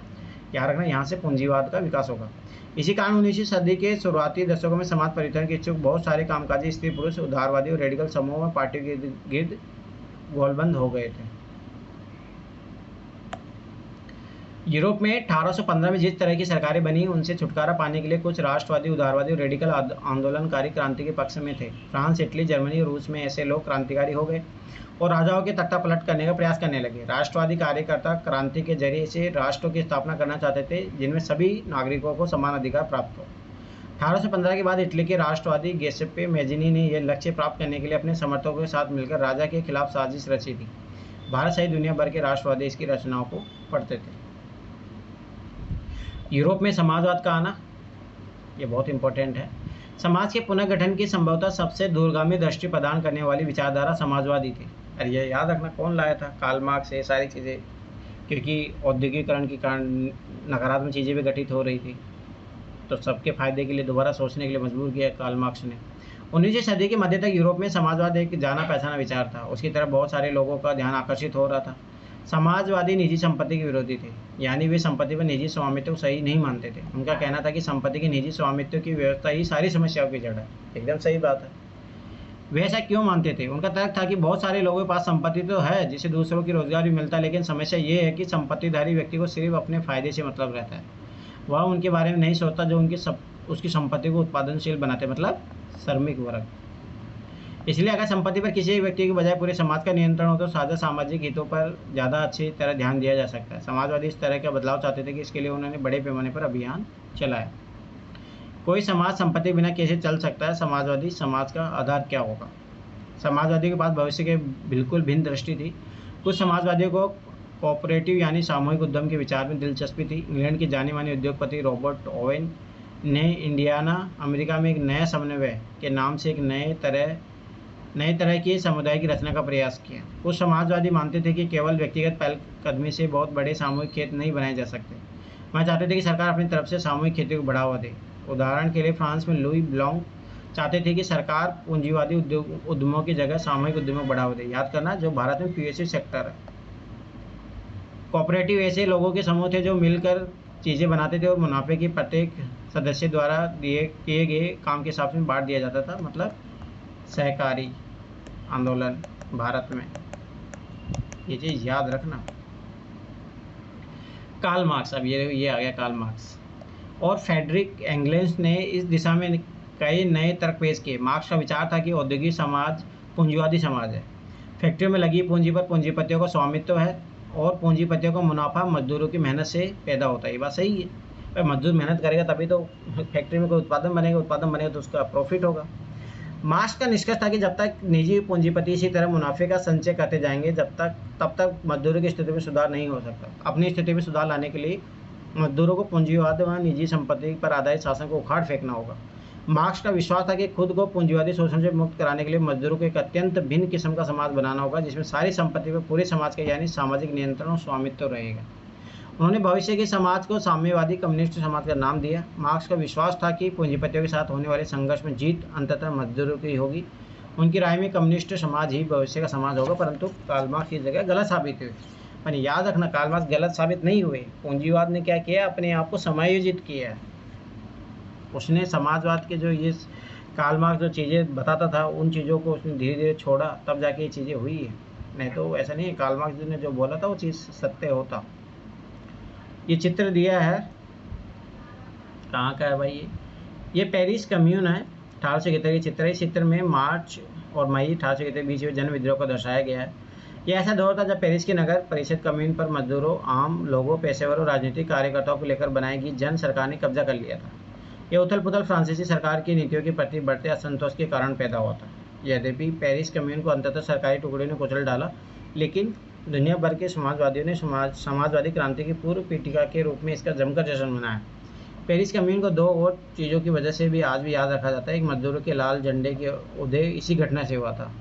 याद रखना, यहाँ से पूंजीवाद का विकास होगा। इसी कारण 19वीं सदी के शुरुआती दशकों में समाज परिवर्तन के इच्छुक बहुत सारे कामकाजी स्त्री पुरुष उदारवादी और रेडिकल समूह में पार्टियों के गिर्द गोलबंद हो गए थे। यूरोप में 1815 में जिस तरह की सरकारें बनी, उनसे छुटकारा पाने के लिए कुछ राष्ट्रवादी, उदारवादी और रेडिकल आंदोलनकारी क्रांति के पक्ष में थे। फ्रांस, इटली, जर्मनी और रूस में ऐसे लोग क्रांतिकारी हो गए और राजाओं के तख्तापलट करने का प्रयास करने लगे। राष्ट्रवादी कार्यकर्ता क्रांति के जरिए से राष्ट्रों की स्थापना करना चाहते थे जिनमें सभी नागरिकों को समान अधिकार प्राप्त हो। 1815 के बाद इटली के राष्ट्रवादी गिउसेप्पे मैजिनी ने यह लक्ष्य प्राप्त करने के लिए अपने समर्थकों के साथ मिलकर राजा के खिलाफ साजिश रची थी। भारत सहित दुनिया भर के राष्ट्रवादी इसकी रचनाओं को पढ़ते थे। यूरोप में समाजवाद का आना, ये बहुत इंपॉर्टेंट है। समाज के पुनर्गठन की संभवतः सबसे दूरगामी दृष्टि प्रदान करने वाली विचारधारा समाजवादी थी। अरे ये याद रखना, कौन लाया था? Karl Marx. ये सारी चीज़ें, क्योंकि औद्योगिकरण के कारण नकारात्मक चीज़ें भी गठित हो रही थी, तो सबके फायदे के लिए दोबारा सोचने के लिए मजबूर किया कार्ल मार्क्स ने। 19वीं सदी के मध्य तक यूरोप में समाजवाद एक जाना पहचाना विचार था। उसकी तरफ बहुत सारे लोगों का ध्यान आकर्षित हो रहा था। समाजवादी निजी संपत्ति के विरोधी थे, यानी वे संपत्ति पर निजी स्वामित्व को सही नहीं मानते थे। उनका कहना था कि संपत्ति के निजी स्वामित्व की व्यवस्था ही सारी समस्याओं की जड़ है। एकदम सही बात है। वे ऐसा क्यों मानते थे? उनका तर्क था कि बहुत सारे लोगों के पास संपत्ति तो है जिससे दूसरों की रोजगार भी मिलता है, लेकिन समस्या ये है कि संपत्तिधारी व्यक्ति को सिर्फ अपने फायदे से मतलब रहता है। वह उनके बारे में नहीं सोचता जो उसकी संपत्ति को उत्पादनशील बनाते, मतलब श्रमिक वर्ग। इसलिए अगर संपत्ति पर किसी एक व्यक्ति के बजाय पूरे समाज का नियंत्रण हो तो साझा सामाजिक हितों पर ज़्यादा अच्छी तरह ध्यान दिया जा सकता है। समाजवादी इस तरह का बदलाव चाहते थे कि इसके लिए उन्होंने बड़े पैमाने पर अभियान चलाया। कोई समाज संपत्ति बिना कैसे चल सकता है? समाजवादी समाज का आधार क्या होगा? समाजवादी के पास भविष्य के बिल्कुल भिन्न दृष्टि थी। कुछ समाजवादियों को कोऑपरेटिव यानी सामूहिक उद्यम के विचार में दिलचस्पी थी। इंग्लैंड के जाने माने उद्योगपति रॉबर्ट ओवेन ने इंडियाना, अमेरिका में एक नया समन्वय के नाम से एक नए तरह की समुदाय की रचना का प्रयास किया। कुछ समाजवादी मानते थे कि केवल व्यक्तिगत पहलकदमी से बहुत बड़े सामूहिक खेत नहीं बनाए जा सकते। वह चाहते थे कि सरकार अपनी तरफ से सामूहिक खेती को बढ़ावा दे। उदाहरण के लिए फ्रांस में लुई ब्लॉन्क चाहते थे कि सरकार पूंजीवादी उद्यमों की जगह सामूहिक उद्यमों को बढ़ावा दे। याद करना, जो भारत में पीएसयू सेक्टर है। कोऑपरेटिव ऐसे लोगों के समूह थे जो मिलकर चीज़ें बनाते थे और मुनाफे की प्रत्येक सदस्य द्वारा किए गए काम के हिसाब से बांट दिया जाता था, मतलब सहकारी आंदोलन भारत में। ये चीज़ याद रखना। कार्ल मार्क्स, अब ये आ गया कार्ल मार्क्स और फ्रेडरिक एंगेल्स ने इस दिशा में कई नए तर्क पेश किए। मार्क्स का विचार था कि औद्योगिक समाज पूंजीवादी समाज है। फैक्ट्रियों में लगी पूंजी पर पूंजीपतियों का स्वामित्व है और पूंजीपतियों का मुनाफा मजदूरों की मेहनत से पैदा होता है। ये बात सही है। पर मजदूर मेहनत करेगा तभी तो फैक्ट्री में कोई उत्पादन बनेगा तो उसका प्रॉफिट होगा। मार्क्स का निष्कर्ष था कि जब तक निजी पूंजीपति इसी तरह मुनाफे का संचय करते जाएंगे तब तक मजदूरों की स्थिति में सुधार नहीं हो सकता। अपनी स्थिति में सुधार लाने के लिए मजदूरों को पूंजीवाद व निजी संपत्ति पर आधारित शासन को उखाड़ फेंकना होगा। मार्क्स का विश्वास था कि खुद को पूंजीवादी शोषण से मुक्त कराने के लिए मजदूरों को एक अत्यंत भिन्न किस्म का समाज बनाना होगा, जिसमें सारी संपत्ति पर पूरे समाज का यानी सामाजिक नियंत्रण और स्वामित्व रहेगा। उन्होंने भविष्य के समाज को साम्यवादी कम्युनिस्ट समाज का नाम दिया। मार्क्स का विश्वास था कि पूंजीपतियों के साथ होने वाले संघर्ष में जीत अंततः मजदूरों की होगी। उनकी राय में कम्युनिस्ट समाज ही भविष्य का समाज होगा, परंतु कार्ल मार्क्स की जगह गलत साबित हुए। पर याद रखना, कार्ल मार्क्स गलत साबित नहीं हुए। पूंजीवाद ने क्या किया, अपने आप को समायोजित किया है। उसने समाजवाद के जो ये कार्ल मार्क्स जो चीज़ें बताता था, उन चीज़ों को उसने धीरे धीरे छोड़ा, तब जाके ये चीज़ें हुई है। नहीं तो ऐसा नहीं है, कार्ल मार्क्स ने जो बोला था वो चीज़ सत्य होता। ये चित्र दिया है, कहाँ का है भाई? ये पेरिस कम्यून है, 1871 की चित्र है। इस चित्र में मार्च और मई 1871 के बीच में जन विद्रोह को दर्शाया गया है। यह ऐसा दौर था जब पेरिस की नगर परिषद कम्यून पर मजदूरों, आम लोगों, पेशेवरों, राजनीतिक कार्यकर्ताओं को लेकर बनाई गई जन सरकार ने कब्जा कर लिया था। यह उथल पुथल फ्रांसीसी सरकार की नीतियों के प्रति बढ़ते असंतोष के कारण पैदा हुआ था। यद्यपि पेरिस कम्यून को अंततः सरकारी टुकड़े ने कुचल डाला, लेकिन दुनिया भर के समाजवादियों ने समाजवादी क्रांति की पूर्व पीठिका के रूप में इसका जमकर जश्न मनाया। पेरिस कम्यून को दो और चीज़ों की वजह से भी आज भी याद रखा जाता है। एक, मजदूरों के लाल झंडे के उदय इसी घटना से हुआ था।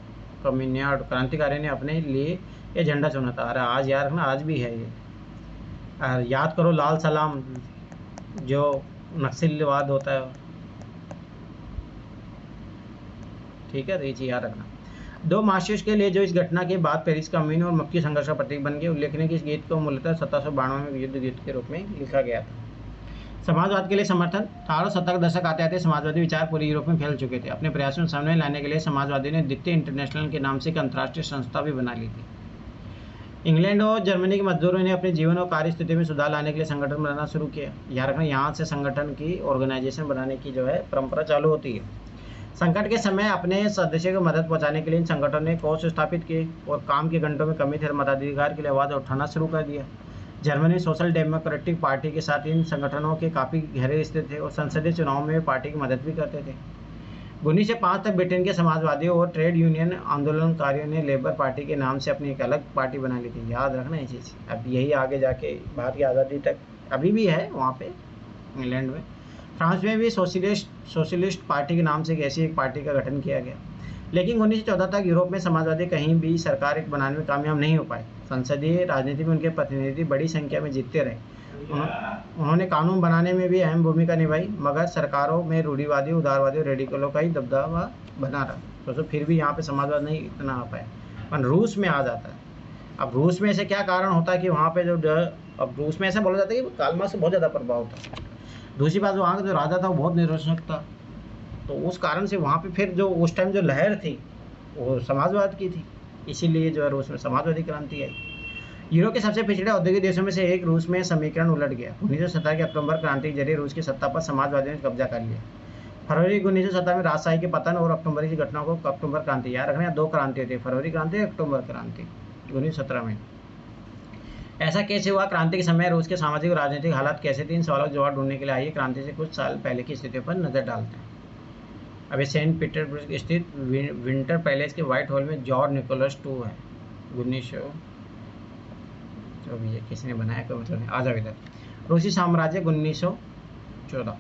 कम्युनिस्ट क्रांतिकारी ने अपने लिए ये झंडा चुना था। अरे आज याद रखना, आज भी है ये। याद करो लाल सलाम, जो नक्सलवाद होता है, ठीक है, तो ये चीज़ याद रखना। दो महाशय के लिए जो इस घटना के बाद पेरिस कम्यून और मक्की संघर्ष का प्रतीक बन गए। उल्लेखनीय कि इस गीत को मूलतः 1792 में युद्ध गीत के रूप में लिखा गया था। समाजवाद के लिए समर्थन। 1870 का दशक आते आते समाजवादी विचार पूरे यूरोप में फैल चुके थे। अपने प्रयासों में सामने लाने के लिए समाजवादियों ने द्वितीय इंटरनेशनल के नाम से एक अंतर्राष्ट्रीय संस्था भी बना ली थी। इंग्लैंड और जर्मनी के मजदूरों ने अपने जीवन और कार्य स्थिति में सुधार लाने के लिए संगठन बनाना शुरू किया। याद रखना, यहाँ से संगठन की ऑर्गेनाइजेशन बनाने की जो है परंपरा चालू होती है। संकट के समय अपने सदस्यों को मदद पहुंचाने के लिए इन संगठनों ने कोष स्थापित किए और काम के घंटों में कमी थे मताधिकार के लिए आवाज़ उठाना शुरू कर दिया। जर्मनी सोशल डेमोक्रेटिक पार्टी के साथ इन संगठनों के काफ़ी गहरे रिश्ते थे और संसदीय चुनाव में पार्टी की मदद भी करते थे। 1905 तक ब्रिटेन के समाजवादियों और ट्रेड यूनियन आंदोलनकारियों ने लेबर पार्टी के नाम से अपनी एक अलग पार्टी बना ली थी। याद रखना ये चीज़। अब यही आगे जाके भारत की आज़ादी तक अभी भी है वहाँ पे इंग्लैंड में। फ्रांस में भी सोशलिस्ट पार्टी के नाम से ऐसी एक पार्टी का गठन किया गया। लेकिन 1914 तक यूरोप में समाजवादी कहीं भी सरकार एक बनाने में कामयाब नहीं हो पाए। संसदीय राजनीति में उनके प्रतिनिधि बड़ी संख्या में जीतते रहे। उन्होंने कानून बनाने में भी अहम भूमिका निभाई, मगर सरकारों में रूढ़िवादी, उदारवादी और रेडिकलों का ही दबदबा बना रहा। तो फिर भी यहाँ पे समाजवाद नहीं इतना आ पाया। पर रूस में आ जाता है। अब रूस में ऐसे क्या कारण होता है कि वहाँ पे जो अब रूस में ऐसा बोला जाता है कि कार्ल मार्क्स से बहुत ज़्यादा प्रभाव था। दूसरी बात, वहाँ का जो राजा था वो बहुत निरंकुश था, तो उस कारण से वहाँ पे फिर जो उस टाइम जो लहर थी वो समाजवाद की थी, इसीलिए जो है रूस में समाजवादी क्रांति आई। यूरोप के सबसे पिछड़े औद्योगिक देशों में से एक रूस में समीकरण उलट गया। 1917 के अक्टूबर क्रांति के जरिए रूस की सत्ता पर समाजवादियों ने कब्जा कर लिया। फरवरी 1917 में राजशाही के पतन और अक्टूबर की घटनाओं को अक्टूबर क्रांति, याद रखना, दो क्रांति थी, फरवरी क्रांति, अक्टूबर क्रांति 1917 में। ऐसा कैसे हुआ? क्रांति के समय रूस के सामाजिक और राजनीतिक हालात कैसे थे? इन सवालों का जवाब ढूंढने के लिए आइए क्रांति से कुछ साल पहले की स्थितियों पर नजर डालते हैं। अभी सेंट पीटर्सबर्ग स्थित विंटर पैलेस के व्हाइट हॉल में जॉर्ज निकोलस II है। 1900 जो भी है, किसने बनाया कोई मतलब नहीं। आ जाओ इधर। रूसी साम्राज्य 1914।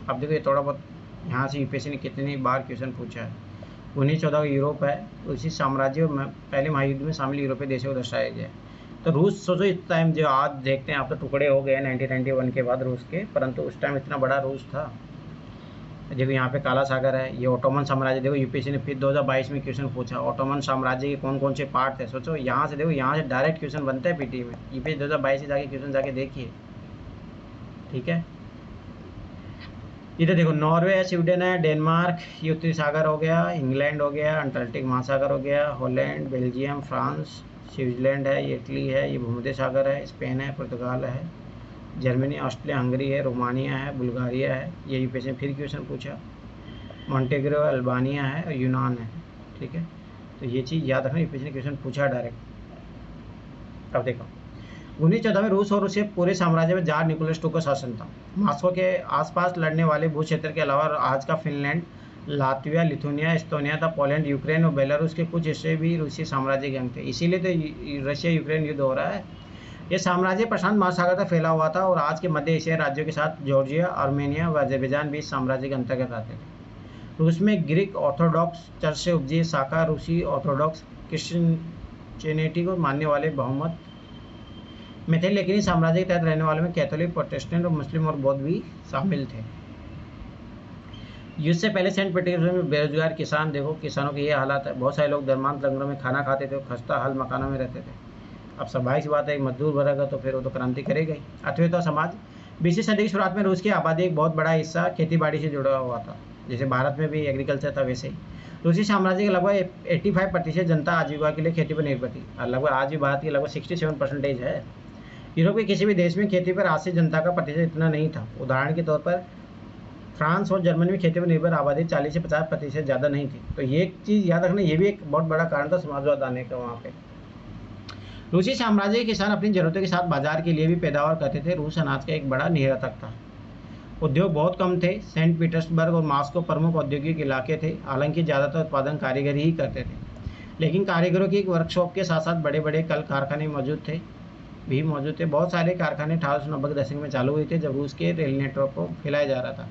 अब देखो ये थोड़ा बहुत यहाँ से यूपीएससी ने कितनी बार क्वेश्चन पूछा है। 1914 का यूरोप है। रूसी साम्राज्य में पहले महायुद्ध में शामिल यूरोपीय देशों को दर्शाया गया। तो रूस सोचो इस टाइम जो आज देखते हैं आप, तो टुकड़े हो गए 1991 के बाद रूस के, परंतु उस टाइम इतना बड़ा रूस था। देखो यहाँ पे काला सागर है, ये ओटोमन साम्राज्य। देखो यूपीएससी ने फिर 2022 में क्वेश्चन पूछा, ओटोमन साम्राज्य के कौन कौन से पार्ट थे। सोचो यहाँ से, देखो यहाँ से डायरेक्ट क्वेश्चन बनता है पीटी में। यूपीएससी 2022 से जाके क्वेश्चन जाके देखिए, ठीक है। इधर देखो नॉर्वे है, स्वीडन है, डेनमार्क, ये उत्तरी सागर हो गया, इंग्लैंड हो गया, अंटार्कटिक महासागर हो गया, हॉलैंड, बेल्जियम, फ्रांस, स्विट्जरलैंड है, ये इटली है, ये भूमध्य सागर है, स्पेन है, पुर्तगाल है, जर्मनी, ऑस्ट्रिया, हंगरी है, रोमानिया है, बुल्गारिया है। ये यूपीएससी ने फिर क्वेश्चन पूछा। मॉन्टेग्रो, अल्बानिया है और यूनान है, ठीक है। तो ये चीज़ याद रखना, यूपीएससी ने क्वेश्चन पूछा डायरेक्ट। अब देखो 1914 में रूस और उसके पूरे साम्राज्य में जार निकोलस II का शासन था। मॉस्को के आसपास लड़ने वाले भू क्षेत्र के अलावा आज का फिनलैंड, लातविया, लिथुनिया, एस्टोनिया था, पोलैंड, यूक्रेन और बेलारूस के कुछ हिस्से भी रूसी साम्राज्य के अंग थे। इसीलिए तो रशिया यूक्रेन युद्ध हो रहा है। ये साम्राज्य प्रशांत महासागर तक फैला हुआ था और आज के मध्य एशियाई राज्यों के साथ जॉर्जिया, आर्मेनिया व अज़रबैजान भी इस साम्राज्य के अंतर्गत आते थे। रूस में ग्रीक ऑर्थोडॉक्स चर्च से उपजी शाखा रूसी ऑर्थोडॉक्स क्रिश्चियनिटी को मानने वाले बहुमत में थे, लेकिन इस साम्राज्य के तहत रहने वालों में कैथोलिक, प्रोटेस्टेंट और मुस्लिम और बौद्ध भी शामिल थे। युद्ध से पहले सेंट पीटर्सबर्ग में बेरोजगार किसान, देखो किसानों की ये हालात है। बहुत सारे लोग धर्मांत लंगरों में खाना खाते थे, खस्ता हाल मकानों में रहते थे। अब स्वाभाविक सी बात है, मजदूर भरेगा तो फिर वो तो क्रांति करेगा ही। अथवेता समाज 20वीं सदी की शुरुआत में रूस की आबादी एक बहुत बड़ा हिस्सा खेती बाड़ी से जुड़ा हुआ था। जैसे भारत में भी एग्रीकल्चर था, वैसे ही रूसी साम्राज्य के लगभग 85% जनता आजीविका के लिए खेती पर निर्भर थी। और लगभग आज भी भारत की लगभग 67% है। यूरोप के किसी भी देश में खेती पर आज से जनता का प्रतिशत इतना नहीं था। उदाहरण के तौर पर फ्रांस और जर्मनी में खेती पर निर्भर आबादी 40 से 50% ज़्यादा नहीं थी। तो ये चीज़ याद रखना, ये भी एक बहुत बड़ा कारण था समाजवाद आने का वहाँ पे। रूसी साम्राज्य के किसान अपनी जरूरतों के साथ बाजार के लिए भी पैदावार करते थे। रूस अनाज का एक बड़ा निर्यातक था। उद्योग बहुत कम थे। सेंट पीटर्सबर्ग और मॉस्को प्रमुख औद्योगिक इलाके थे। हालांकि ज़्यादातर उत्पादन कारीगर ही करते थे, लेकिन कारीगरों की एक वर्कशॉप के साथ साथ बड़े बड़े कल कारखाने मौजूद थे। बहुत सारे कारखाने 1890 के दशक में चालू हुए थे, जब रूस के रेल नेटवर्क को फैलाया जा रहा था।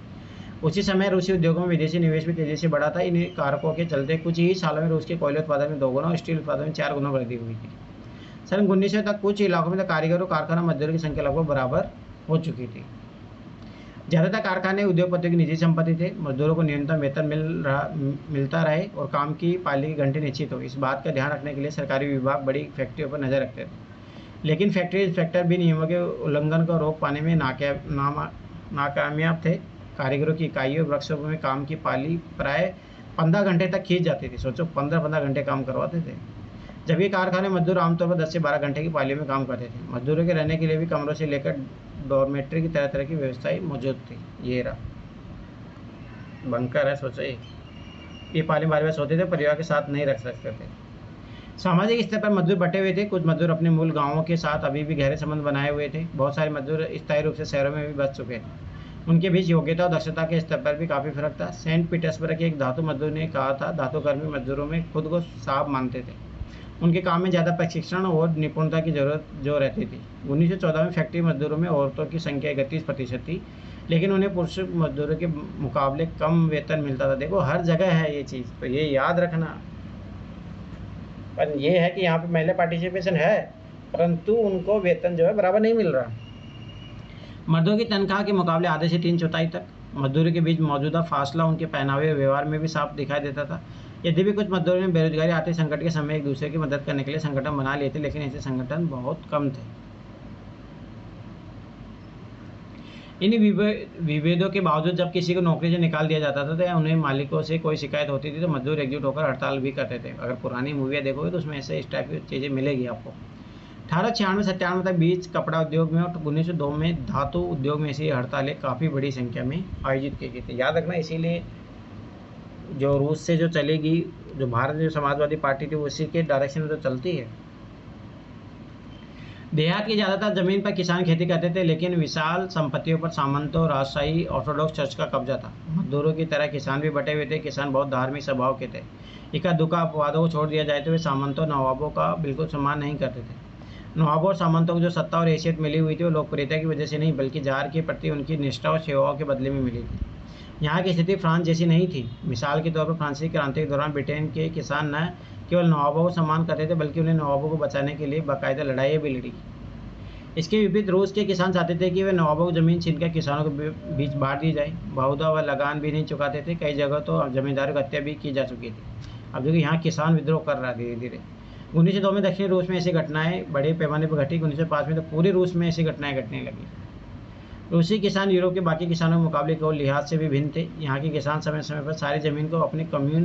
उसी समय रूसी उद्योगों में विदेशी निवेश भी तेजी से बढ़ा था। इन कारकों के चलते कुछ ही सालों में रूस के कोयले उत्पादन में 2 गुना और स्टील उत्पादन में 4 गुना वृद्धि हुई थी। सन 1900 तक कुछ इलाकों में कारीगरों कारखाना मजदूरों की संख्या लगभग बराबर हो चुकी थी। ज़्यादातर कारखाने उद्योगपतियों की निजी संपत्ति थे। मजदूरों को न्यूनतम वेतन मिलता रहे और काम की पाली के घंटे निश्चित हो, इस बात का ध्यान रखने के लिए सरकारी विभाग बड़ी फैक्ट्रियों पर नजर रखते थे। लेकिन फैक्ट्री इंस्पेक्टर भी नियमों के उल्लंघन को रोक पाने में नाकामयाब थे। कारीगरों की इकाइयों और वर्कशॉपों में काम की पाली प्राय 15 घंटे तक खींच जाती थी। सोचो 15 घंटे काम करवाते थे, जबकि कारखाने मजदूर आमतौर पर 10 से 12 घंटे की पालियों में काम करते थे। मजदूरों के रहने के लिए भी कमरों से लेकर डॉर्मेट्री की तरह तरह की व्यवस्थाएं मौजूद थी। ये रहा बंकर है, सोचो ये पाली बार बार सोते थे, परिवार के साथ नहीं रख सकते थे। सामाजिक स्तर पर मजदूर बटे हुए थे। कुछ मजदूर अपने मूल गांवों के साथ अभी भी गहरे संबंध बनाए हुए थे। बहुत सारे मजदूर स्थायी रूप से शहरों में भी बस चुके थे। उनके बीच योग्यता और दक्षता के स्तर पर भी काफ़ी फर्क था। सेंट पीटर्सबर्ग के एक धातु मजदूर ने कहा था, धातु कर्मी मजदूरों में खुद को साहब मानते थे। उनके काम में ज़्यादा प्रशिक्षण और निपुणता की जरूरत जो रहती थी। 1914 में फैक्ट्री मजदूरों में औरतों की संख्या 31% थी, लेकिन उन्हें पुरुष मजदूरों के मुकाबले कम वेतन मिलता था। देखो हर जगह है ये चीज़, तो ये याद रखना। पर ये है कि यहाँ पे महिला पार्टिसिपेशन है, परंतु उनको वेतन जो है बराबर नहीं मिल रहा। मर्दों की तनख्वाह के मुकाबले आधे से 3/4 तक। मजदूरों के बीच मौजूदा फासला उनके पहनावे और व्यवहार में भी साफ दिखाई देता था। यदि भी कुछ मजदूरों ने बेरोजगारी आर्थिक संकट के समय एक दूसरे की मदद करने के लिए संगठन बना लिए थे, लेकिन ऐसे संगठन बहुत कम थे। इन विभेदों के बावजूद जब किसी को नौकरी से निकाल दिया जाता था तो उन्हें मालिकों से कोई शिकायत होती थी तो मजदूर एकजुट होकर हड़ताल भी करते थे। अगर पुरानी मूवियाँ देखोगे तो उसमें ऐसे इस टाइप की चीज़ें मिलेगी आपको। 1896-97 तक बीच कपड़ा उद्योग में और 1902 में धातु उद्योग में ऐसी हड़तालें काफ़ी बड़ी संख्या में आयोजित की गई थी। याद रखना, इसीलिए जो रूस से जो चलेगी, जो भारत में जो समाजवादी पार्टी थी उसी के डायरेक्शन में तो चलती है। देहात की ज़्यादातर जमीन पर किसान खेती करते थे, लेकिन विशाल संपत्तियों पर सामंतों और राजशाही ऑर्थोडॉक्स चर्च का कब्जा था। मजदूरों की तरह किसान भी बटे हुए थे। किसान बहुत धार्मिक स्वभाव के थे। इक्का दुक्का अपवादों को छोड़ दिया जाए तो वे सामंतों नवाबों का बिल्कुल सम्मान नहीं करते थे। नवाबों और सामंतों को जो सत्ता और हैसियत मिली हुई थी वो लोकप्रियता की वजह से नहीं, बल्कि जार के प्रति उनकी निष्ठा और सेवाओं के बदले में मिली थी। यहाँ की स्थिति फ्रांस जैसी नहीं थी। मिसाल के तौर पर फ्रांसीसी क्रांति के दौरान ब्रिटेन के किसान न केवल नवाबों को सम्मान करते थे, बल्कि उन्हें नवाबों को बचाने के लिए बाकायदा लड़ाइयाँ भी लड़ी। इसके विपरीत रूस के किसान चाहते थे कि वे नवाबों को जमीन छीनकर किसानों के बीच बांट दी जाए। बहुधा व लगान भी नहीं चुकाते थे। कई जगह तो जमींदारों की हत्या भी की जा चुकी थी। अब देखिए यहाँ किसान विद्रोह कर रहा है धीरे धीरे। 1902 में दक्षिणी रूस में ऐसी घटनाएं बड़े पैमाने पर घटी। 1905 में तो पूरे रूस में ऐसी घटनाएं घटने लगी। रूसी किसान यूरोप के बाकी किसानों के मुकाबले केवल लिहाज से भी भिन्न थे। यहाँ के किसान समय समय पर सारी ज़मीन को अपने कम्यून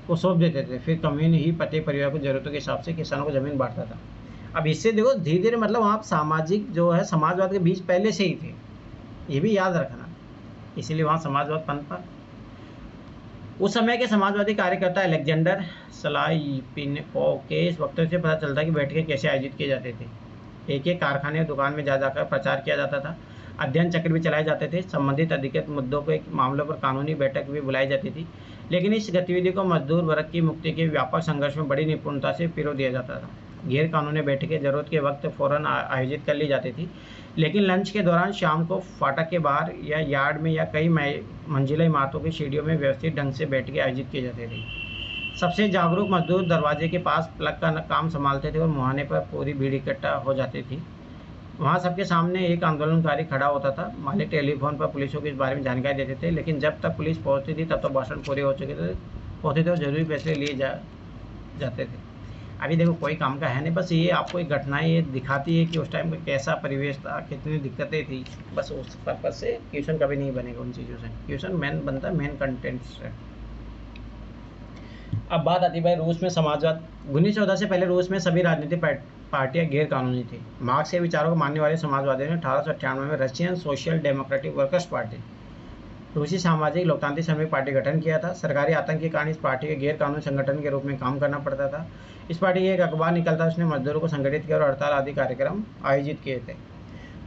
को सौंप देते थे। फिर कम्यून ही प्रत्येक परिवार को ज़रूरतों के हिसाब से किसानों को ज़मीन बांटता था। अब इससे देखो धीरे धीरे मतलब वहाँ सामाजिक जो है समाजवाद के बीच पहले से ही थे, ये भी याद रखना। इसीलिए वहाँ समाजवाद पनपा। उस समय के समाजवादी कार्यकर्ता अलेक्जेंडर सलाइपिनकोव के इस वक्तव्य से पता चलता है कि बैठकें कैसे आयोजित किए जाते थे। एक एक कारखाने और दुकान में जा जाकर प्रचार किया जाता था। अध्ययन चक्र भी चलाए जाते थे। संबंधित अधिकृत मुद्दों के मामलों पर कानूनी बैठक भी बुलाई जाती थी। लेकिन इस गतिविधि को मजदूर वर्ग की मुक्ति के व्यापक संघर्ष में बड़ी निपुणता से पिरो दिया जाता था। गैर कानूनी बैठकें जरूरत के वक्त फौरन आयोजित कर ली जाती थी। लेकिन लंच के दौरान शाम को फाटक के बाहर या यार्ड में या कई मंजिला इमारतों की सीढ़ियों में व्यवस्थित ढंग से बैठकें आयोजित की जाती थी। सबसे जागरूक मजदूर दरवाजे के पास प्लग का काम संभालते थे और मुहाने पर पूरी भीड़ इकट्ठा हो जाती थी। वहाँ सबके सामने एक आंदोलनकारी खड़ा होता था। मालिक टेलीफोन पर पुलिस को इस बारे में जानकारी देते थे, लेकिन जब तक पुलिस पहुँचती थी तब तक भाषण पूरे हो चुके होते थे और जरूरी फैसले लिए जाते थे। अभी देखो कोई काम का है नहीं, बस ये आपको एक घटनाएं ये दिखाती है कि उस टाइम का कैसा परिवेश था, कितनी दिक्कतें थी। बस उस पर्पज से क्वेश्चन कभी नहीं बनेगा उन चीज़ों से। क्वेश्चन मेन बनता है मेन कंटेंट से। अब बात आती है भाई रूस में समाजवाद। 1914 से पहले रूस में सभी राजनीतिक पार्टियां गैर कानूनी थी। मार्क्स के विचारों को मानने वाले समाजवादियों ने 1898 में Russian social democratic workers party, रूसी सामाजिक लोकतांत्रिक श्रमिक पार्टी गठन किया था। सरकारी आतंक के कारण इस पार्टी के गैर कानूनी संगठन के रूप में काम करना पड़ता था। इस पार्टी के एक अखबार निकलता, उसने मजदूरों को संगठित किया और हड़ताल आदि कार्यक्रम आयोजित किए थे।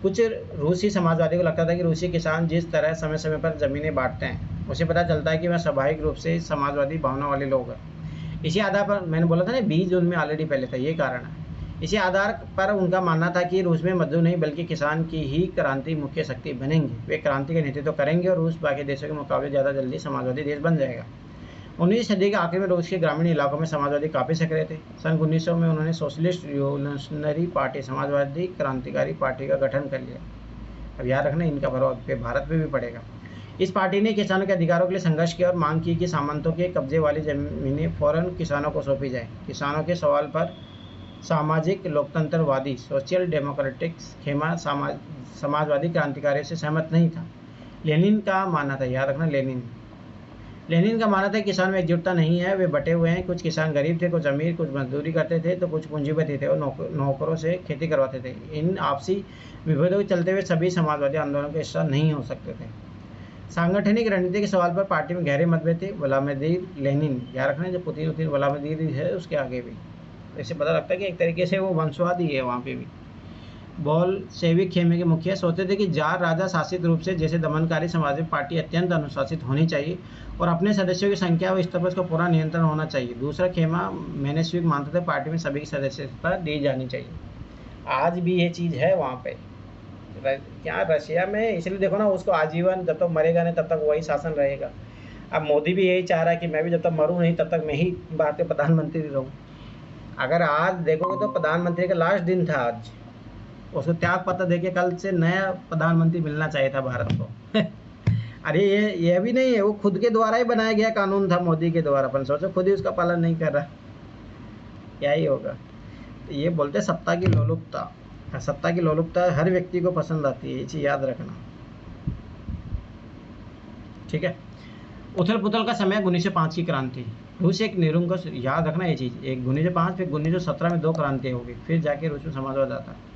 कुछ रूसी समाजवादियों को लगता था कि रूसी किसान जिस तरह समय समय पर जमीनें बांटते हैं, उसे पता चलता है कि वह स्वाभाविक रूप से समाजवादी भावना वाले लोग हैं। इसी आधार पर मैंने बोला था ना, बीज उनमें ऑलरेडी पहले था, ये कारण है। इसी आधार पर उनका मानना था कि रूस में मजदूर नहीं बल्कि किसान की ही क्रांति मुख्य शक्ति बनेंगे। वे क्रांति का नेतृत्व करेंगे और रूस बाकी देशों के मुकाबले ज़्यादा जल्दी समाजवादी देश बन जाएगा। 19वीं सदी के आखिर में रूस के ग्रामीण इलाकों में समाजवादी काफ़ी सक्रिय थे। सन 1900 में उन्होंने सोशलिस्ट रिवोल्यूशनरी पार्टी, समाजवादी क्रांतिकारी पार्टी का गठन कर लिया। अब याद रखना, इनका प्रभाव भारत में भी पड़ेगा। इस पार्टी ने किसानों के अधिकारों के लिए संघर्ष किया और मांग की कि सामंतों के कब्जे वाली जमीनें फौरन किसानों को सौंपी जाए। किसानों के सवाल पर सामाजिक लोकतंत्रवादी सोशल डेमोक्रेटिक खेमा समाजवादी क्रांतिकारियों से सहमत नहीं था। लेनिन का मानना था, याद रखना, लेनिन का मानना था कि किसान में एकजुटता नहीं है, वे बटे हुए हैं। कुछ किसान गरीब थे, कुछ अमीर, कुछ मजदूरी करते थे तो कुछ पूंजीपति थे और नौकरों से खेती करवाते थे। इन आपसी विभेदों के चलते हुए सभी समाजवादी आंदोलन का हिस्सा नहीं हो सकते थे। सांगठनिक रणनीति के सवाल पर पार्टी में गहरे मतभेद थे। व्लादिमीर लेनिन, याद रखना, जो पुतिन व्लादिमीर है उसके आगे भी, इससे पता लगता है कि एक तरीके से वो वंशवादी है। वहाँ पे भी बोल्शेविक खेमे के मुखिया सोचते थे कि जार राजा शासित रूप से जैसे दमनकारी समाजवादी पार्टी अत्यंत अनुशासित होनी चाहिए और अपने सदस्यों की संख्या व स्तर पर उसका पूरा नियंत्रण होना चाहिए। दूसरा खेमा मेनेस्विक मानते थे पार्टी में सभी की सदस्यता दी जानी चाहिए। आज भी ये चीज़ है वहाँ पे क्या रशिया में, इसलिए देखो ना, उसको आजीवन जब तक मरेगा नहीं तब तक वही शासन रहेगा। अब मोदी भी यही चाह रहा है कि मैं भी जब तक मरूँ नहीं तब तक मैं ही भारत के प्रधानमंत्री रहूँ। अगर आज देखोगे तो प्रधानमंत्री का लास्ट दिन था आज, उसको त्याग पत्र देके कल से नया प्रधानमंत्री मिलना चाहिए था भारत को। अरे ये भी नहीं है, वो खुद के द्वारा ही बनाया गया कानून था, मोदी के द्वारा। अपन सोचो खुद ही उसका पालन नहीं कर रहा, क्या ही होगा। तो ये बोलते सत्ता की लोलुपता। सत्ता की लोलुपता हर व्यक्ति को पसंद आती है, ये चीज़ याद रखना, ठीक है। उथल पुथल का समय 1905 की क्रांति। रूस एक निरंकुश, याद रखना ये चीज़, एक 1905 फिर 1917 में 2 क्रांतियाँ होगी, फिर जाके रूस में समाजवाद आता है।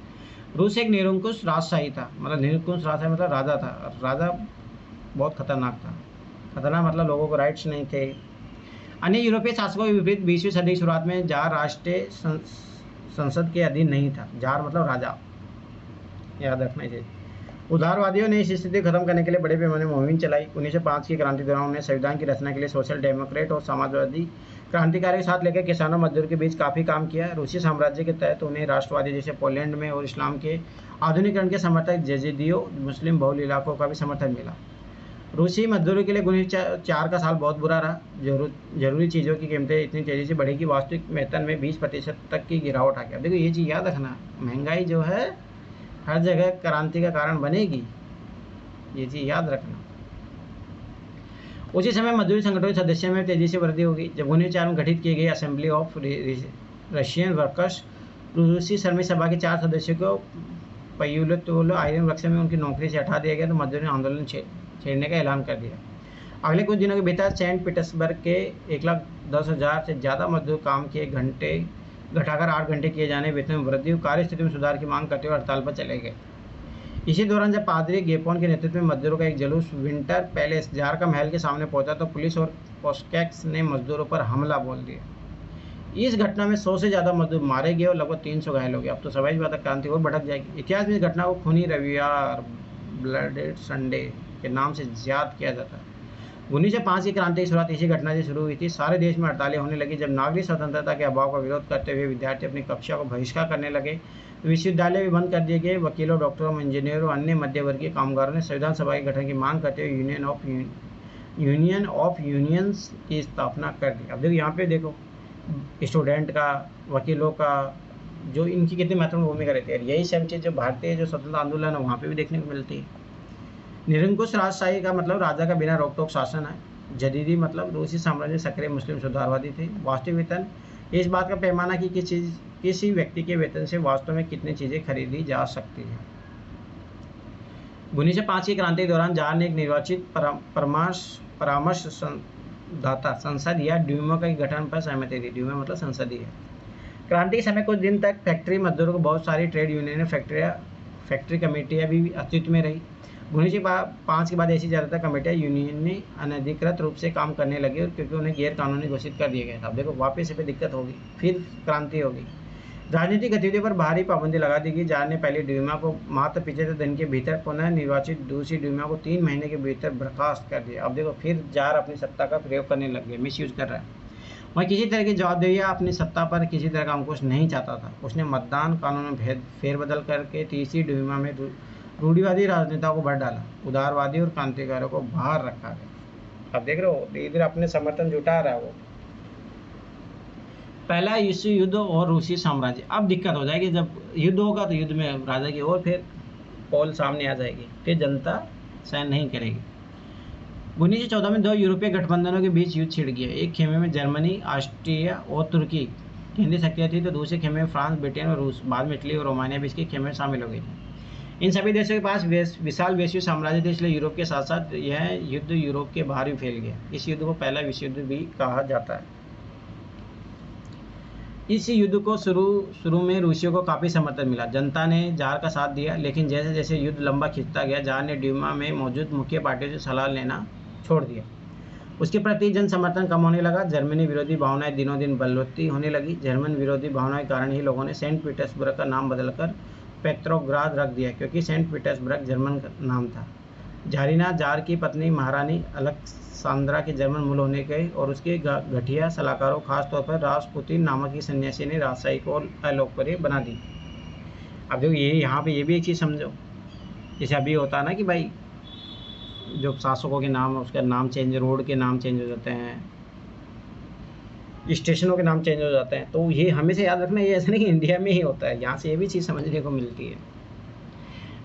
रूस एक निरंकुश राजशाही था, मतलब निरंकुश राजशाही मतलब राजा था। राजा बहुत खतरनाक था। खतरनाक मतलब लोगों को राइट्स नहीं थे। अन्य यूरोपीय शासकों के विपरीत 20वीं सदी की शुरुआत में जार राष्ट्रीय संसद के अधीन नहीं था। जार मतलब राजा, याद रखना चाहिए। उदारवादियों ने इस स्थिति को खत्म करने के लिए बड़े पैमाने में मुहिम चलाई। 1905 की क्रांति दौरान उन्हें संविधान की रचना के लिए सोशल डेमोक्रेट और समाजवादी क्रांतिकारी के साथ लेकर किसानों मजदूर के बीच काफ़ी काम किया। रूसी साम्राज्य के तहत उन्हें राष्ट्रवादी जैसे पोलैंड में और इस्लाम के आधुनिकरण के समर्थक जेजिदियों मुस्लिम बहुल इलाकों का भी समर्थन मिला। रूसी मजदूरों के लिए 1904 का साल बहुत बुरा रहा। जरूरी चीज़ों की कीमतें इतनी तेज़ी से बढ़ी कि वास्तविक वेतन में 20% तक की गिरावट आ गया। देखो ये चीज़ याद रखना, महंगाई जो है हर जगह क्रांति का कारण बनेगी, ये चीज़ याद रखना। उसी समय मजदूरी संगठनों के सदस्यों में तेज़ी से वृद्धि होगी। जब 1904 में गठित की गई असेंबली ऑफ रशियन वर्कर्स, रूसी श्रमिक सभा के 4 सदस्यों को पयूलतोलो आयरन वर्क्स में उनकी नौकरी से हटा दिया गया, तो मजदूरी आंदोलन छेड़ने का ऐलान कर दिया। अगले कुछ दिनों के भीतर सेंट पीटर्सबर्ग के 1,10,000 से ज़्यादा मजदूर काम के घंटे घटाकर 8 घंटे किए जाने, वेतन में वृद्धि, कार्य स्थिति में सुधार की मांग करते हुए हड़ताल पर चले गए। इसी दौरान जब पादरी गेपोन के नेतृत्व में मजदूरों का एक जुलूस विंटर पैलेस जार का महल के सामने पहुंचा तो पुलिस और कोस्टैक्स ने मजदूरों पर हमला बोल दिया। इस घटना में 100 से ज़्यादा मजदूर मारे गए और लगभग 300 घायल हो गए। अब तो स्वाभाविक बात है, क्रांति और भड़क जाएगी। इतिहास में इस घटना को खूनी रविवार, ब्लडेड संडे के नाम से याद किया जाता है। 1905 की क्रांति की शुरुआत इसी घटना से शुरू हुई थी। सारे देश में हड़तालें होने लगी। जब नागरिक स्वतंत्रता के अभाव का विरोध करते हुए विद्यार्थी अपनी कक्षा को बहिष्कार करने लगे विश्वविद्यालय भी बंद कर दिए गए। वकीलों, डॉक्टरों, इंजीनियरों, अन्य मध्यवर्गीय कामगारों ने संविधान सभा के गठन की मांग करते हुए यूनियन ऑफ यूनियंस की स्थापना कर दी। अब देखो यहाँ पे देखो स्टूडेंट का, वकीलों का, जो इनकी कितनी महत्वपूर्ण भूमिका रहती है। यही सेम चीज़ जो भारतीय जो स्वतंत्रता आंदोलन है वहाँ पे भी देखने को मिलती है। निरंकुश राजशाही का मतलब राजा का बिना रोक टोक शासन है। जदीदी मतलब रूसी साम्राज्य सक्रिय मुस्लिम सुधारवादी थे। वास्तविक वेतन इस बात का पैमाना कि किसी व्यक्ति के वेतन से वास्तव में कितनी चीज़ें खरीदी जा सकती हैं। 1905 की क्रांति के दौरान जार ने एक निर्वाचित परामर्शदाता संसद या ड्यूमा के गठन पर सहमति दी। ड्यूमा मतलब संसदीय। क्रांति के समय कुछ दिन तक फैक्ट्री मजदूरों को बहुत सारी ट्रेड यूनियन फैक्ट्री कमेटियाँ भी अस्तित्व में रही। 1905 के बाद ऐसी ज़्यादातर कमेटियाँ यूनियन में अनधिकृत रूप से काम करने लगी और क्योंकि उन्हें गैर कानूनी घोषित कर दिया गया था। अब देखो वापस से दिक्कत होगी, फिर क्रांति होगी। राजनीतिक गतिविधियों पर भारी पाबंदी लगा दी गई। जार ने पहली ड्यूमा को मात्र 75 दिन के भीतर पुनः निर्वाचित, दूसरी ड्यूमा को 3 महीने के भीतर बर्खास्त कर दिया। अब देखो फिर जार अपनी सत्ता का प्रयोग करने लग गया, मिस यूज कर रहा है। वह किसी तरह की जवाबदेही अपनी सत्ता पर किसी तरह का अंकुश नहीं चाहता था। उसने मतदान कानून में फेरबदल करके तीसरी ड्यूमा में रूढ़िवादी राजनेताओं को भर डाला, उदारवादी और क्रांतिकारियों को बाहर रखा गया। अब देख रहे हो इधर अपने समर्थन जुटा रहा है वो। पहला विश्व युद्ध और रूसी साम्राज्य। अब दिक्कत हो जाएगी, जब युद्ध होगा तो युद्ध में राजा की और फिर पोल सामने आ जाएगी, फिर जनता सहन नहीं करेगी। 1914 में 2 यूरोपीय गठबंधनों के बीच युद्ध छिड़ गया। एक खेमे में जर्मनी, ऑस्ट्रिया और तुर्की केंद्रीय शक्तियाँ थी, तो दूसरे खेमे में फ्रांस, ब्रिटेन और रूस, बाद में इटली और रोमानिया भी इसके खेमे में शामिल हो गई थी। इन सभी देशों के पास विशाल वैश्विक साम्राज्य थे, इसलिए यूरोप के साथ साथ यह युद्ध यूरोप के बाहर भी फैल गया। इस युद्ध को पहला विश्व युद्ध भी कहा जाता है। इस युद्ध को शुरू में रूसियों को काफ़ी समर्थन मिला, जनता ने जार का साथ दिया, लेकिन जैसे जैसे युद्ध लंबा खिंचता गया जार ने ड्यूमा में मौजूद मुख्य पार्टियों से सलाह लेना छोड़ दिया। उसके प्रति जन समर्थन कम होने लगा। जर्मनी विरोधी भावनाएं दिनों दिन बलवत्ती होने लगी। जर्मन विरोधी भावनाओं के कारण ही लोगों ने सेंट पीटर्सबर्ग का नाम बदलकर पेट्रोग्राद रख दिया, क्योंकि सेंट पीटर्सबर्ग जर्मन का नाम था। जारीना जार की पत्नी महारानी अलेक्सांद्रा के जर्मन मूल होने के और उसके घटिया सलाहकारों, खासतौर पर रासपुतिन नामक की सन्यासी ने राजशाही को अलोकप्रिय बना दी। अब देखो ये यहाँ पे ये भी एक चीज़ समझो, जैसे अभी होता है ना कि भाई जो शासकों के नाम, उसका नाम चेंज, रोड के नाम चेंज हो जाते हैं, स्टेशनों के नाम चेंज हो जाते हैं, तो ये हमेशा याद रखना, ये ऐसा नहीं कि इंडिया में ही होता है, यहाँ से ये भी चीज़ समझने को मिलती है।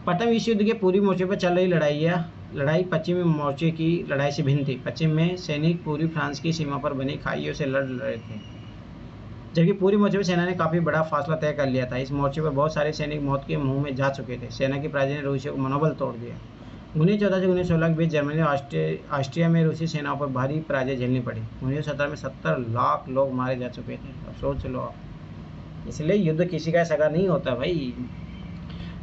प्रथम विश्व युद्ध के पूर्वी मोर्चे पर चल रही लड़ाई पश्चिमी मोर्चे की लड़ाई से भिन्न थी। पश्चिम में सैनिक पूर्वी फ्रांस की सीमा पर बनी खाइयों से लड़ रहे थे, जबकि पूर्वी मोर्चे पर सेना ने काफ़ी बड़ा फासला तय कर लिया था। इस मोर्चे पर बहुत सारे सैनिक मौत के मुंह में जा चुके थे। सेना की पराजय ने रूसियों को मनोबल तोड़ दिया। 1914 से 1916 के बीच जर्मनी और ऑस्ट्रिया में रूसी सेनाओं पर भारी पराजय झेलनी पड़ी। 1917 में 70 लाख लोग मारे जा चुके थे। अब सोच लो आप, इसलिए युद्ध किसी का सगा नहीं होता भाई।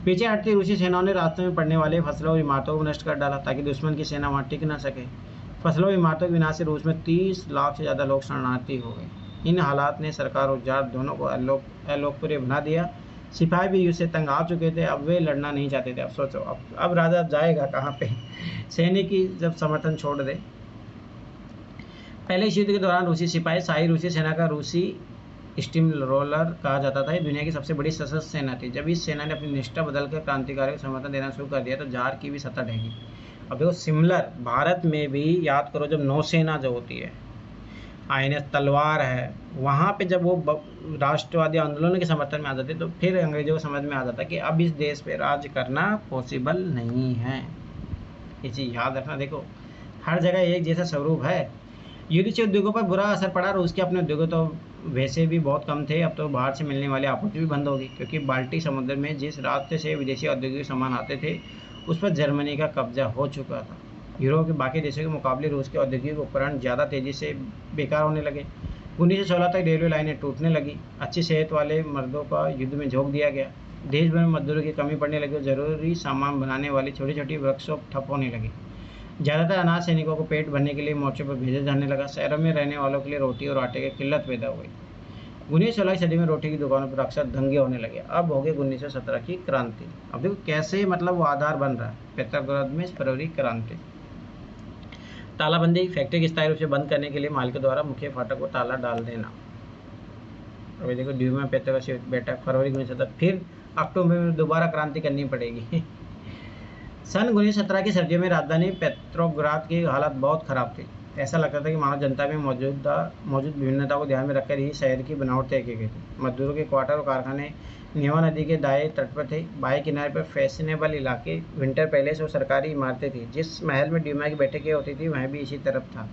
पीछे हटती रूसी सेनाओं ने रास्ते में पड़ने वाले फसलों और इमारतों को नष्ट कर डाला, ताकि दुश्मन की सेना वहां टिक न सके। फसलों और इमारतों के विनाश से रूस में 30 लाख से ज़्यादा लोग शरणार्थी हो गए। इन हालात ने सरकार और जार दोनों को अलोकप्रिय बना दिया। सिपाही भी युद्ध से तंग आ चुके थे, अब वे लड़ना नहीं चाहते थे। अब सोचो अब राजा जाएगा कहाँ पे, सैनिक ही जब समर्थन छोड़ दे। पहले इस युद्ध के दौरान रूसी सिपाही शाही रूसी सेना का रूसी स्टीम रोलर कहा जाता था। ये दुनिया की सबसे बड़ी सशस्त्र सेना थी। जब इस सेना ने अपनी निष्ठा बदलकर क्रांतिकारियों को समर्थन देना शुरू कर दिया तो जार की भी सत्ता ढहेगी। अब देखो सिमिलर भारत में भी याद करो, जब नौसेना जो होती है, INS तलवार है, वहाँ पे जब वो राष्ट्रवादी आंदोलन के समर्थन में आ जाते तो फिर अंग्रेजों को समझ में आ जाता कि अब इस देश पे राज करना पॉसिबल नहीं है। ये चीज़ याद रखना। देखो हर जगह एक जैसा स्वरूप है। युद्ध से उद्योगों पर बुरा असर पड़ा। रूस के अपने उद्योगों तो वैसे भी बहुत कम थे, अब तो बाहर से मिलने वाली आपूर्ति भी बंद होगी, क्योंकि बाल्टिक समुद्र में जिस रास्ते से विदेशी औद्योगिक सामान आते थे उस पर जर्मनी का कब्जा हो चुका था। यूरोप के बाकी देशों के मुकाबले रूस के औद्योगिक उपकरण ज़्यादा तेज़ी से बेकार होने लगे। 1916 तक रेलवे लाइनें टूटने लगी। अच्छी सेहत वाले मर्दों का युद्ध में झोंक दिया गया। देश भर में मजदूरों की कमी पड़ने लगी और ज़रूरी सामान बनाने वाली छोटी छोटी वर्कशॉप ठप होने लगी। ज़्यादातर अनाथ सैनिकों को पेट भरने के लिए मोर्चे पर भेजा जाने लगा। शहरों में रहने वालों के लिए रोटी और आटे की किल्लत पैदा हो गई। 1916 सदी में रोटी की दुकानों पर अक्सर दंगे होने लगे। अब हो गए 1917 की क्रांति। अब देखो कैसे मतलब वो आधार बन रहा है। पेट्रोग्राद में फरवरी क्रांति। तालाबंदी, फैक्ट्री की स्थायी रूप से बंद करने के लिए मालिकों द्वारा मुख्य फाटक को ताला डाल देना। अभी देखो ड्यूमा पेट्रोग्राद बैठक फरवरी 1917। फिर अक्टूबर में दोबारा क्रांति करनी पड़ेगी। सन 1917 की सर्दियों में राजधानी पेट्रोग्राद की हालत बहुत खराब थी। ऐसा लगता था कि मानव जनता में मौजूद विभिन्नता को ध्यान में रखकर ही शहर की बनावट तय की गई थी। मजदूरों के क्वार्टर और कारखाने नेवा नदी के दाएं तट पर थे। बाएं किनारे पर फैशनेबल इलाके, विंटर पैलेस और सरकारी इमारतें थी। जिस महल में ड्यूमा की बैठकें होती थी वह भी इसी तरफ था।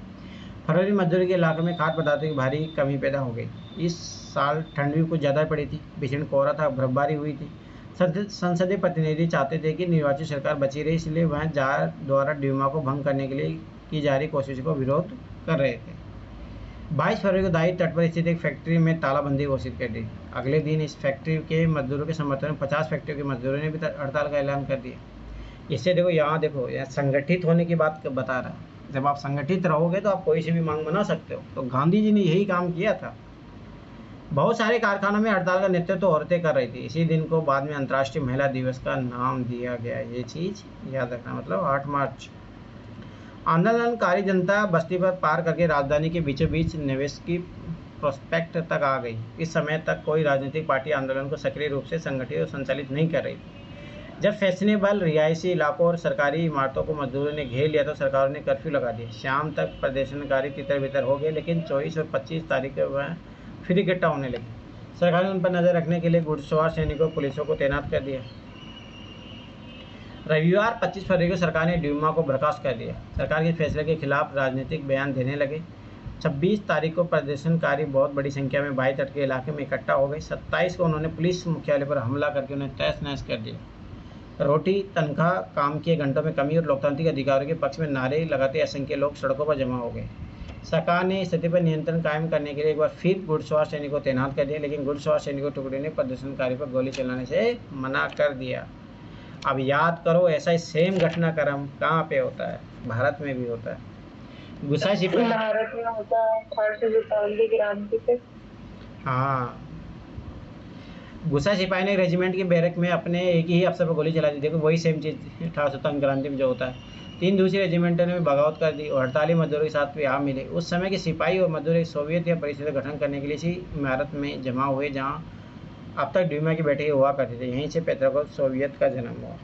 फरवरी मजदूरी के इलाके में खाद्य पदार्थों की भारी कमी पैदा हो गई। इस साल ठंड भी कुछ ज़्यादा पड़ी थी। भीषण कोहरा था, बर्फबारी हुई थी। संसदीय प्रतिनिधि चाहते थे कि निर्वाचित सरकार बची रही, इसलिए वह जार द्वारा ड्यूमा को भंग करने के लिए की जा रही कोशिश को विरोध कर रहे थे। 22 फरवरी को दाई तट पर स्थित एक फैक्ट्री में तालाबंदी घोषित कर दी। अगले दिन इस फैक्ट्री के मजदूरों के समर्थन में 50 फैक्ट्रियों के मजदूरों ने भी हड़ताल का ऐलान कर दिया। इससे देखो यहाँ संगठित होने की बात बता रहा है। जब आप संगठित रहोगे तो आप कोई सी भी मांग बना सकते हो। तो गांधी जी ने यही काम किया था। बहुत सारे कारखानों में हड़ताल का नेतृत्व तो औरतें कर रही थी। इसी दिन को बाद में अंतर्राष्ट्रीय महिला दिवस का नाम दिया गया। ये चीज़ याद रखना, मतलब 8 मार्च। आंदोलनकारी जनता बस्ती पर पार करके राजधानी के बीचों बीच निवेश की प्रोस्पेक्ट तक आ गई। इस समय तक कोई राजनीतिक पार्टी आंदोलन को सक्रिय रूप से संगठित और संचालित नहीं कर रही थी। जब फैशनेबल रिहायशी इलाकों और सरकारी इमारतों को मजदूरों ने घेर लिया तो सरकारों ने कर्फ्यू लगा दिया। शाम तक प्रदर्शनकारी तितर बितर हो गए, लेकिन 24 और 25 तारीख को वह फिर इकट्ठा होने लगे। सरकार ने उन पर नजर रखने के लिए घुड़सवार सैनिकों पुलिसों को तैनात कर दिया। रविवार 25 फरवरी को सरकार ने ड्यूमा को बर्खास्त कर दिया। सरकार के फैसले के खिलाफ राजनीतिक बयान देने लगे। 26 तारीख को प्रदर्शनकारी बहुत बड़ी संख्या में बाई तट के इलाके में इकट्ठा हो गए। 27 को उन्होंने पुलिस मुख्यालय पर हमला करके उन्हें तहस नहस कर दिया। रोटी, तनख्वाह, काम के घंटों में कमी और लोकतांत्रिक अधिकारों के पक्ष में नारे लगाते असंख्य लोग सड़कों पर जमा हो गए। सरकार ने स्थिति पर नियंत्रण कायम करने के लिए एक बार फिर घुड़सवार सैनिकों को तैनात कर दिया, लेकिन घुड़सवार सैनिकों टुकड़े ने प्रदर्शनकारी पर गोली चलाने से मना कर दिया। अब याद करो, ऐसा ही सेम घटनाक्रम कहाँ पे होता है? भारत में भी होता है। गुस्सा सिपाही भारत में होता है 1857 की क्रांति पे। हाँ, गुस्सा सिपाही ने रेजिमेंट की बैरक में अपने एक ही अफसर पर गोली चला दी। देखो वही सेम चीज़ 1857 क्रांति में जो होता है। 3 दूसरी रेजिमेंटों ने बगावत कर दी और हड़ताली मजदूरों के साथ भी यहाँ मिले। उस समय के सिपाही और मजदूर एक सोवियत या परिषद का गठन करने के लिए इसी इमारत में जमा हुए जहाँ अब तक ड्यूमा की बैठकें हुआ करती थी। यहीं से पेट्रोग्राद सोवियत का जन्म हुआ।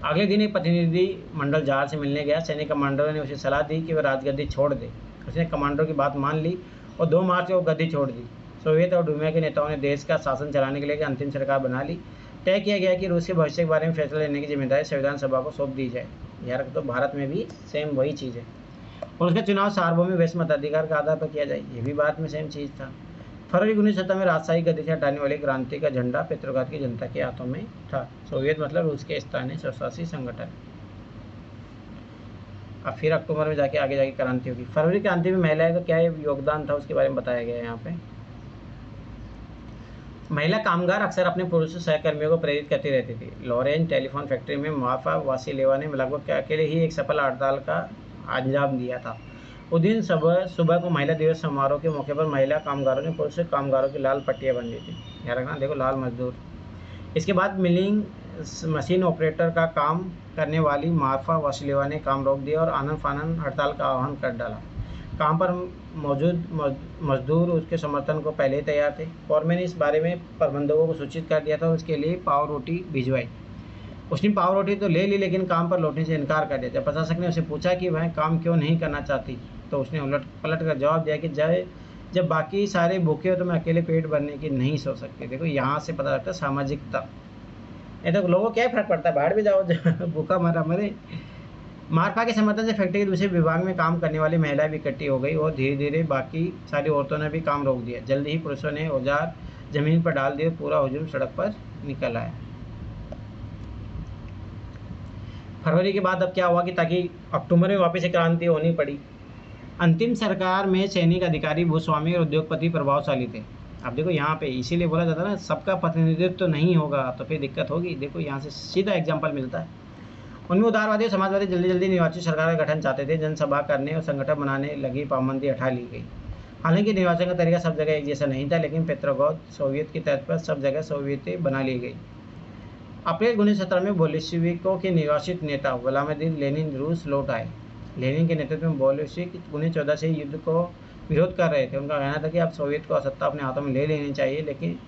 अगले दिन एक प्रतिनिधि मंडल जार से मिलने गया। सैनिक कमांडरों ने उसे सलाह दी कि वह राजगद्दी छोड़ दे। उसने कमांडरों की बात मान ली और 2 मार्च को गद्दी छोड़ दी। सोवियत और ड्यूमा के नेताओं ने देश का शासन चलाने के लिए एक अंतिम सरकार बना ली। तय किया गया कि रूस के भविष्य के बारे में फैसला लेने की जिम्मेदारी संविधान सभा को सौंप दी जाए। यार तो भारत में भी सेम वही चीज़ है। और उसका चुनाव सार्वभौमिक वैश्विक मताधिकार के आधार पर किया जाए। ये भी भारत में सेम चीज़ था। फरवरी 1917 में राजशाही गद्दी से हटाने वाली क्रांति का झंडा पेट्रोग्राद की जनता के हाथों में था। सोवियत मतलब रूस के स्थानीय स्वशासी संगठन। अब फिर अक्टूबर में जाके आगे क्रांति होगी। फरवरी क्रांति में महिलाओं का क्या योगदान था उसके बारे में बताया गया है यहाँ पे। महिला कामगार अक्सर अपने पुरुष सहकर्मियों को प्रेरित करती रहती थी। लॉरेंस टेलीफोन फैक्ट्री में मार्फा वासिलेवा ने लगभग अकेले ही एक सफल हड़ताल का अंजाम दिया था। उस दिन सुबह को महिला दिवस समारोह के मौके पर महिला कामगारों ने पुरुष कामगारों की लाल पट्टियाँ बांधी थी। याद रखना, देखो लाल मजदूर। इसके बाद मिलिंग मशीन ऑपरेटर का काम करने वाली मार्फा वासिलेवा ने काम रोक दिया और आनन फानन हड़ताल का आह्वान कर डाला। काम पर मौजूद मजदूर उसके समर्थन को पहले ही तैयार थे। फॉरमैन ने इस बारे में प्रबंधकों को सूचित कर दिया था और उसके लिए पाव रोटी भिजवाई। उसने पाव रोटी तो ले ली, लेकिन काम पर लौटने से इनकार कर दिया। जब प्रशासक ने उसे पूछा कि वह काम क्यों नहीं करना चाहती, तो उसने उलट पलट कर जवाब दिया कि जब बाकी सारे भूखे हो तो मैं अकेले पेट भरने की नहीं सो सकती। देखो यहाँ से पता लगता है सामाजिकता। ये तो लोगों को क्या फर्क पड़ता है, बाहर भी जाओ, भूखा मरा मरे। मार्फा के समर्थन से फैक्ट्री के दूसरे विभाग में काम करने वाली महिलाएं भी इकट्ठी हो गई और धीरे धीरे बाकी सारी औरतों ने भी काम रोक दिया। जल्द ही पुरुषों ने औजार जमीन पर डाल दिए, पूरा हुजूम सड़क पर निकल आया। फरवरी के बाद अब क्या हुआ कि ताकि अक्टूबर में वापस एक क्रांति होनी पड़ी। अंतिम सरकार में सैनिक अधिकारी, भूस्वामी और उद्योगपति प्रभावशाली थे। अब देखो यहाँ पे इसीलिए बोला जाता है ना, सबका प्रतिनिधित्व तो नहीं होगा तो फिर दिक्कत होगी। देखो यहाँ से सीधा एग्जाम्पल मिलता है। उनमें उदारवादी और समाजवादी जल्दी निर्वाचित सरकार का गठन चाहते थे। जनसभा करने और संगठन बनाने लगी पाबंदी हटा ली गई। हालांकि निर्वाचन का तरीका सब जगह एक जैसा नहीं था, लेकिन पेट्रोग्राद सोवियत की तर्ज पर सब जगह सोवियतें बना ली गई। अप्रैल 1917 में बोल्शेविकों के निर्वाचित नेता व्लादिमीर लेनिन रूस लौट आए। लेनिन के नेतृत्व में बोल्शेविक 1914 से युद्ध को विरोध कर रहे थे। उनका कहना था कि अब सोवियत को सत्ता अपने हाथों में ले लेनी चाहिए, लेकिन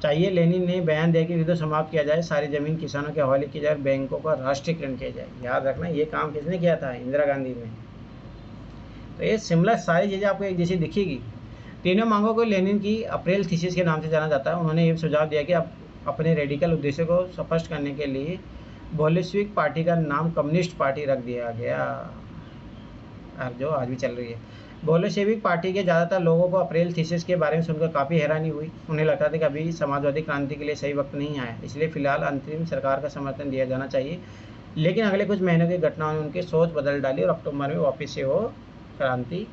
चाहिए लेनिन ने बयान दिया कि युद्ध समाप्त किया जाए, सारी जमीन किसानों के हवाले की जाए और बैंकों का राष्ट्रीयकरण किया जाए। याद रखना ये काम किसने किया था? इंदिरा गांधी ने। तो ये सिमिलर सारी चीज़ें आपको एक जैसी दिखेगी। तीनों मांगों को लेनिन की अप्रैल थीसिस के नाम से जाना जाता है। उन्होंने ये सुझाव दिया कि अपने रेडिकल उद्देश्यों को स्पष्ट करने के लिए बोल्शेविक पार्टी का नाम कम्युनिस्ट पार्टी रख दिया गया, जो आज भी चल रही है। बोल्शेविक पार्टी के ज़्यादातर लोगों को अप्रैल थीसिस के बारे में सुनकर काफ़ी हैरानी हुई। उन्हें लगता था कि अभी समाजवादी क्रांति के लिए सही वक्त नहीं आया, इसलिए फिलहाल अंतरिम सरकार का समर्थन दिया जाना चाहिए। लेकिन अगले कुछ महीनों की घटनाओं ने उनकी सोच बदल डाली और अक्टूबर में वापस से वो क्रांति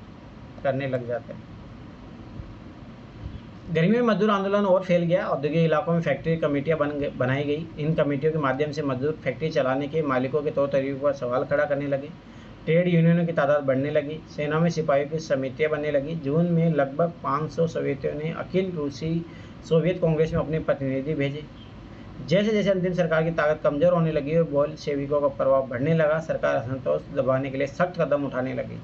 करने लग जाते हैं। गर्मी में मजदूर आंदोलन और फैल गया। औद्योगिक इलाकों में फैक्ट्री कमेटियां बनाई गई। इन कमेटियों के माध्यम से मजदूर फैक्ट्री चलाने के मालिकों के तौर तरीकों पर सवाल खड़ा करने लगे। ट्रेड यूनियनों की तादाद बढ़ने लगी। सेना में सिपाहियों की समितियां बनने लगी। जून में लगभग 500 सोवियतों ने अखिल रूसी सोवियत कांग्रेस में अपने प्रतिनिधि भेजे। जैसे जैसे अंतिम सरकार की ताकत कमजोर होने लगी और बोल्शेविकों का प्रभाव बढ़ने लगा, सरकार असंतोष दबाने के लिए सख्त कदम उठाने लगी।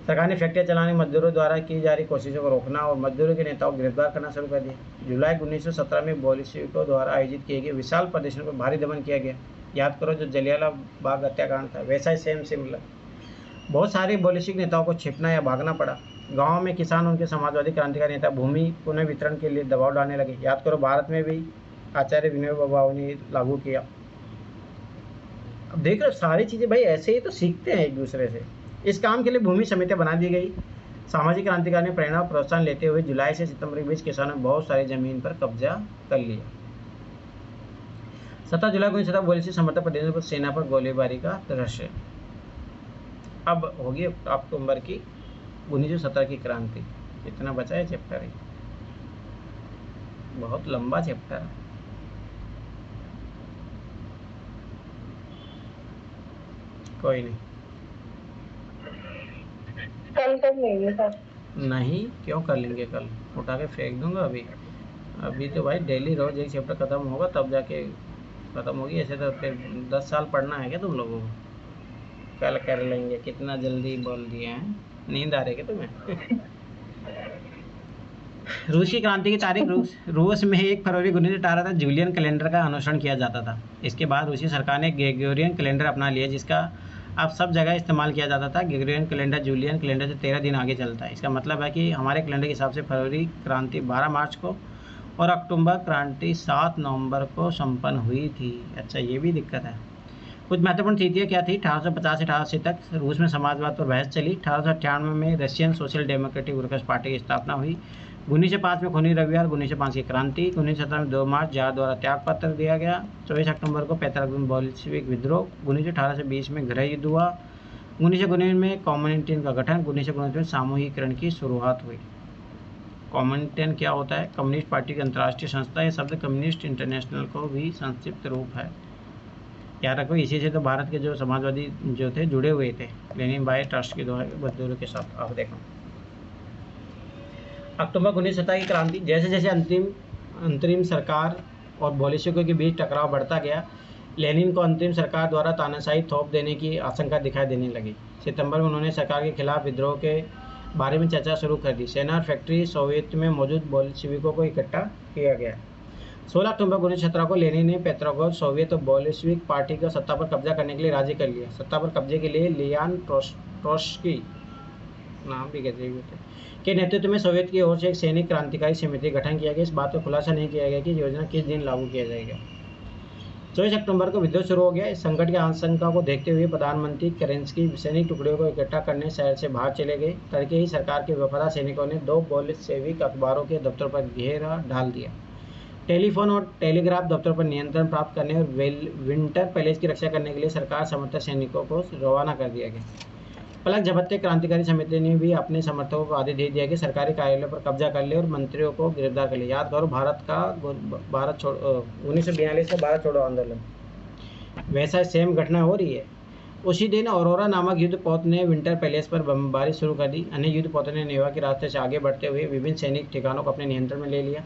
सरकार ने फैक्ट्रियां चलाने मजदूरों द्वारा की जा रही कोशिशों को रोकना और मजदूरों के नेताओं को गिरफ्तार करना शुरू कर दिया। जुलाई 1917 में बोल्शेविकों द्वारा आयोजित किए गए विशाल प्रदर्शन पर भारी दमन किया गया। याद करो जो जलियांवाला बाग हत्याकांड था, वैसा ही सेम सिमिलर। बहुत सारे बोल्शेविक नेताओं को छिपना या भागना पड़ा। गाँव में किसान उनके समाजवादी क्रांतिकारी नेता भूमि पुनः वितरण के लिए दबाव डालने लगे। याद करो भारत में भी आचार्य विनोबा भावे ने लागू किया। अब देख रहे सारी चीज़ें भाई ऐसे ही तो सीखते हैं एक दूसरे से। इस काम के लिए भूमि समितियां बना दी गई। सामाजिक क्रांतिकारी ने प्रेरणा और प्रोत्साहन लेते हुए जुलाई से सितंबर के बीच किसानों ने बहुत सारी जमीन पर कब्जा कर लिया। 17 जुलाई 1917 बोल्शेविक समर्थक प्रदेशों पर सेना पर गोलीबारी का दृश्य। अब होगी अक्टूबर की 1917 की क्रांति। इतना बचा है चैप्टर, बहुत लंबा चैप्टर है। कोई नहीं, कल कर लेंगे सर। नहीं क्यों कर लेंगे, कल उठा के फेंक दूंगा। अभी तो भाई डेली रोज एक चैप्टर खत्म होगा तब जाके खत्म होगी। ऐसे तो फिर 10 साल पढ़ना है क्या तुम लोगों को? कल कर लेंगे, कितना जल्दी बोल दिए हैं। नींद आ रही है तुम्हें? रूस की क्रांति की तारीख। रूस में 1 फरवरी 1918 तक जूलियन कैलेंडर का अनुसरण किया जाता था। इसके बाद रूसी सरकार ने ग्रेगोरियन कैलेंडर अपना लिया, जिसका अब सब जगह इस्तेमाल किया जाता था। ग्रेगोरियन कैलेंडर जूलियन कैलेंडर से 13 दिन आगे चलता है। इसका मतलब है कि हमारे कैलेंडर के हिसाब से फरवरी क्रांति 12 मार्च को और अक्टूबर क्रांति 7 नवंबर को संपन्न हुई थी। अच्छा, ये भी दिक्कत है। कुछ महत्वपूर्ण तिथियाँ क्या थी? 1850 से 1880 तक रूस में समाजवाद पर बहस चली। 1898 में Russian social democratic workers party की स्थापना हुई। 1905 में खूनी रविवार, 1905 की क्रांति। 1917 में 2 मार्च जार द्वारा त्याग पत्र दिया गया। 24 अक्टूबर को 45 में बोल्शेविक विद्रोह। 1918 से 20 में गृह युद्ध हुआ। 1919 में कॉमनटेन का गठन। 1919 में सामूहिकरण की शुरुआत हुई। कॉमनटेन क्या होता है? कम्युनिस्ट पार्टी की अंतर्राष्ट्रीय संस्था। यह शब्द कम्युनिस्ट इंटरनेशनल को भी संक्षिप्त रूप है। याद रखो, इसी से तो भारत के जो समाजवादी जो थे जुड़े हुए थे, लेनिन भाई ट्रस्ट के मजदूरों के साथ। आप देखो अक्टूबर 1917 की क्रांति। जैसे जैसे अंतरिम सरकार और बोल्शेविकों के बीच टकराव बढ़ता गया, लेनिन को अंतरिम सरकार द्वारा तानाशाही थोप देने की आशंका दिखाई देने लगी। सितंबर में उन्होंने सरकार के खिलाफ विद्रोह के बारे में चर्चा शुरू कर दी। सेना और फैक्ट्री सोवियत में मौजूद बोल्शेविकों को इकट्ठा किया गया। 16 अक्टूबर 1917 को लेनिन ने पेट्रोग्राद सोवियत और बोल्शेविक पार्टी को सत्ता पर कब्जा करने के लिए राजी कर लिया। सत्ता पर कब्जे के लिए लियान ट्रोट्स्की, नाम भी कहते हैं, के नेतृत्व में सोवियत की ओर से एक सैनिक क्रांतिकारी समिति गठन किया गया। इस बात को खुलासा नहीं किया गया कि योजना किस दिन लागू किया जाएगा। 24 अक्टूबर को विद्रोह शुरू हो गया। इस संकट की आशंका को देखते हुए प्रधानमंत्री केरेंस्की सैनिक टुकड़ियों को इकट्ठा करने शहर से बाहर चले गए। तड़के ही सरकार के वफादार सैनिकों ने 2 बोल्शेविक अखबारों के दफ्तर पर घेरा डाल दिया। टेलीफोन और टेलीग्राफ दफ्तर पर नियंत्रण प्राप्त करने और विंटर पैलेस की रक्षा करने के लिए सरकार समर्थक सैनिकों को रवाना कर दिया गया। पलक झपकते क्रांतिकारी समिति ने भी अपने समर्थकों को आदेश दे दिया कि सरकारी कार्यालयों पर कब्जा कर ले और मंत्रियों को गिरफ्तार कर ले। याद करो, भारत छोड़ो 1942 से भारत छोड़ो आंदोलन, वैसा सेम घटना हो रही है। उसी दिन औरोरा नामक युद्धपोत ने विंटर पैलेस पर बमबारी शुरू कर दी। अन्य युद्धपोतों ने नेवा के रास्ते से आगे बढ़ते हुए विभिन्न सैनिक ठिकानों को अपने नियंत्रण में ले लिया।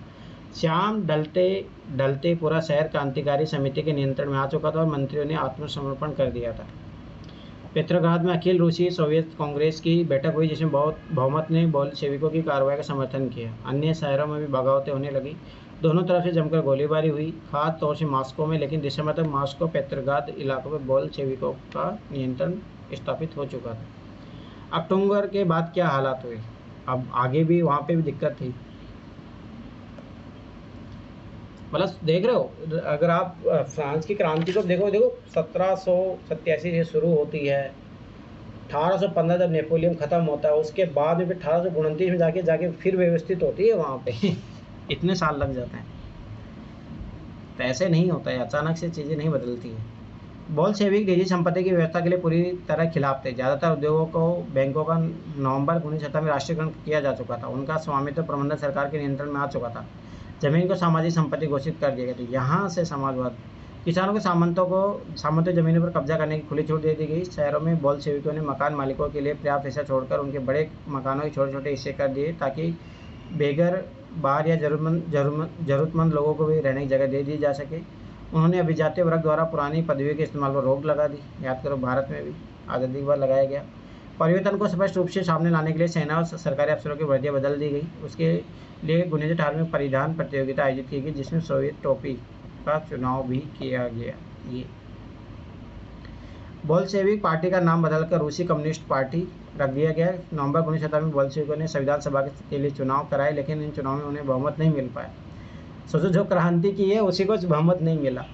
शाम ढलते पूरा शहर क्रांतिकारी समिति के नियंत्रण में आ चुका था और मंत्रियों ने आत्मसमर्पण कर दिया था। पेट्रोग्राद में अखिल रूसी सोवियत कांग्रेस की बैठक हुई, जिसमें बहुमत ने बोल्शेविकों की कार्रवाई का समर्थन किया। अन्य शहरों में भी बगावतें होने लगी। दोनों तरफ से जमकर गोलीबारी हुई, खास तौर से मॉस्को में, लेकिन दिसंबर तक मॉस्को पेट्रोग्राद इलाकों में बोल्शेविकों का नियंत्रण स्थापित हो चुका था। अक्टूबर के बाद क्या हालात हुए? अब आगे भी वहाँ पे भी दिक्कत थी। मतलब देख रहे हो, अगर आप फ्रांस की क्रांति को देखो 1787 से शुरू होती है, 1815 जब नेपोलियन खत्म होता है, उसके बाद भी 1829 में जाके फिर व्यवस्थित होती है वहाँ पे इतने साल लग जाते हैं। तो ऐसे नहीं होता है, अचानक से चीज़ें नहीं बदलती है। बोल्शेविक निजी संपत्ति की व्यवस्था के लिए पूरी तरह खिलाफ थे। ज़्यादातर उद्योगों को बैंकों का नवंबर 1917 में राष्ट्रीयकरण किया जा चुका था। उनका स्वामित्व प्रबंधन सरकार के नियंत्रण में आ चुका था। जमीन को सामाजिक संपत्ति घोषित कर दिया गया था। यहाँ से समाजवाद, किसानों के सामंतों जमीनों पर कब्जा करने की खुली छूट दे दी गई। शहरों में बोल्शेविकों ने मकान मालिकों के लिए पर्याप्त हिस्सा छोड़कर उनके बड़े मकानों के छोटे छोटे हिस्से कर दिए, ताकि बेघर, बाहर या जरूरतमंद लोगों को भी रहने की जगह दे दी जा सके। उन्होंने अभिजातीय वर्ग द्वारा पुरानी पदवियों के इस्तेमाल पर रोक लगा दी। याद करो, भारत में भी आज़ादी के बाद लगाया गया। परिवर्तन को स्पष्ट रूप से सामने लाने के लिए सेना और सरकारी अफसरों की वर्दियाँ बदल दी गई। उसके लिए 1918 में परिधान प्रतियोगिता आयोजित की गई, जिसमें सोवियत टोपी का चुनाव भी किया गया। ये बोल्शेविक पार्टी का नाम बदलकर रूसी कम्युनिस्ट पार्टी रख दिया गया। नवंबर 1917 में बोल्शेविकों ने संविधान सभा के लिए चुनाव कराए, लेकिन इन चुनाव में उन्हें बहुमत नहीं मिल पाया। सोचो, जो क्रांति की है उसी को बहुमत नहीं मिला।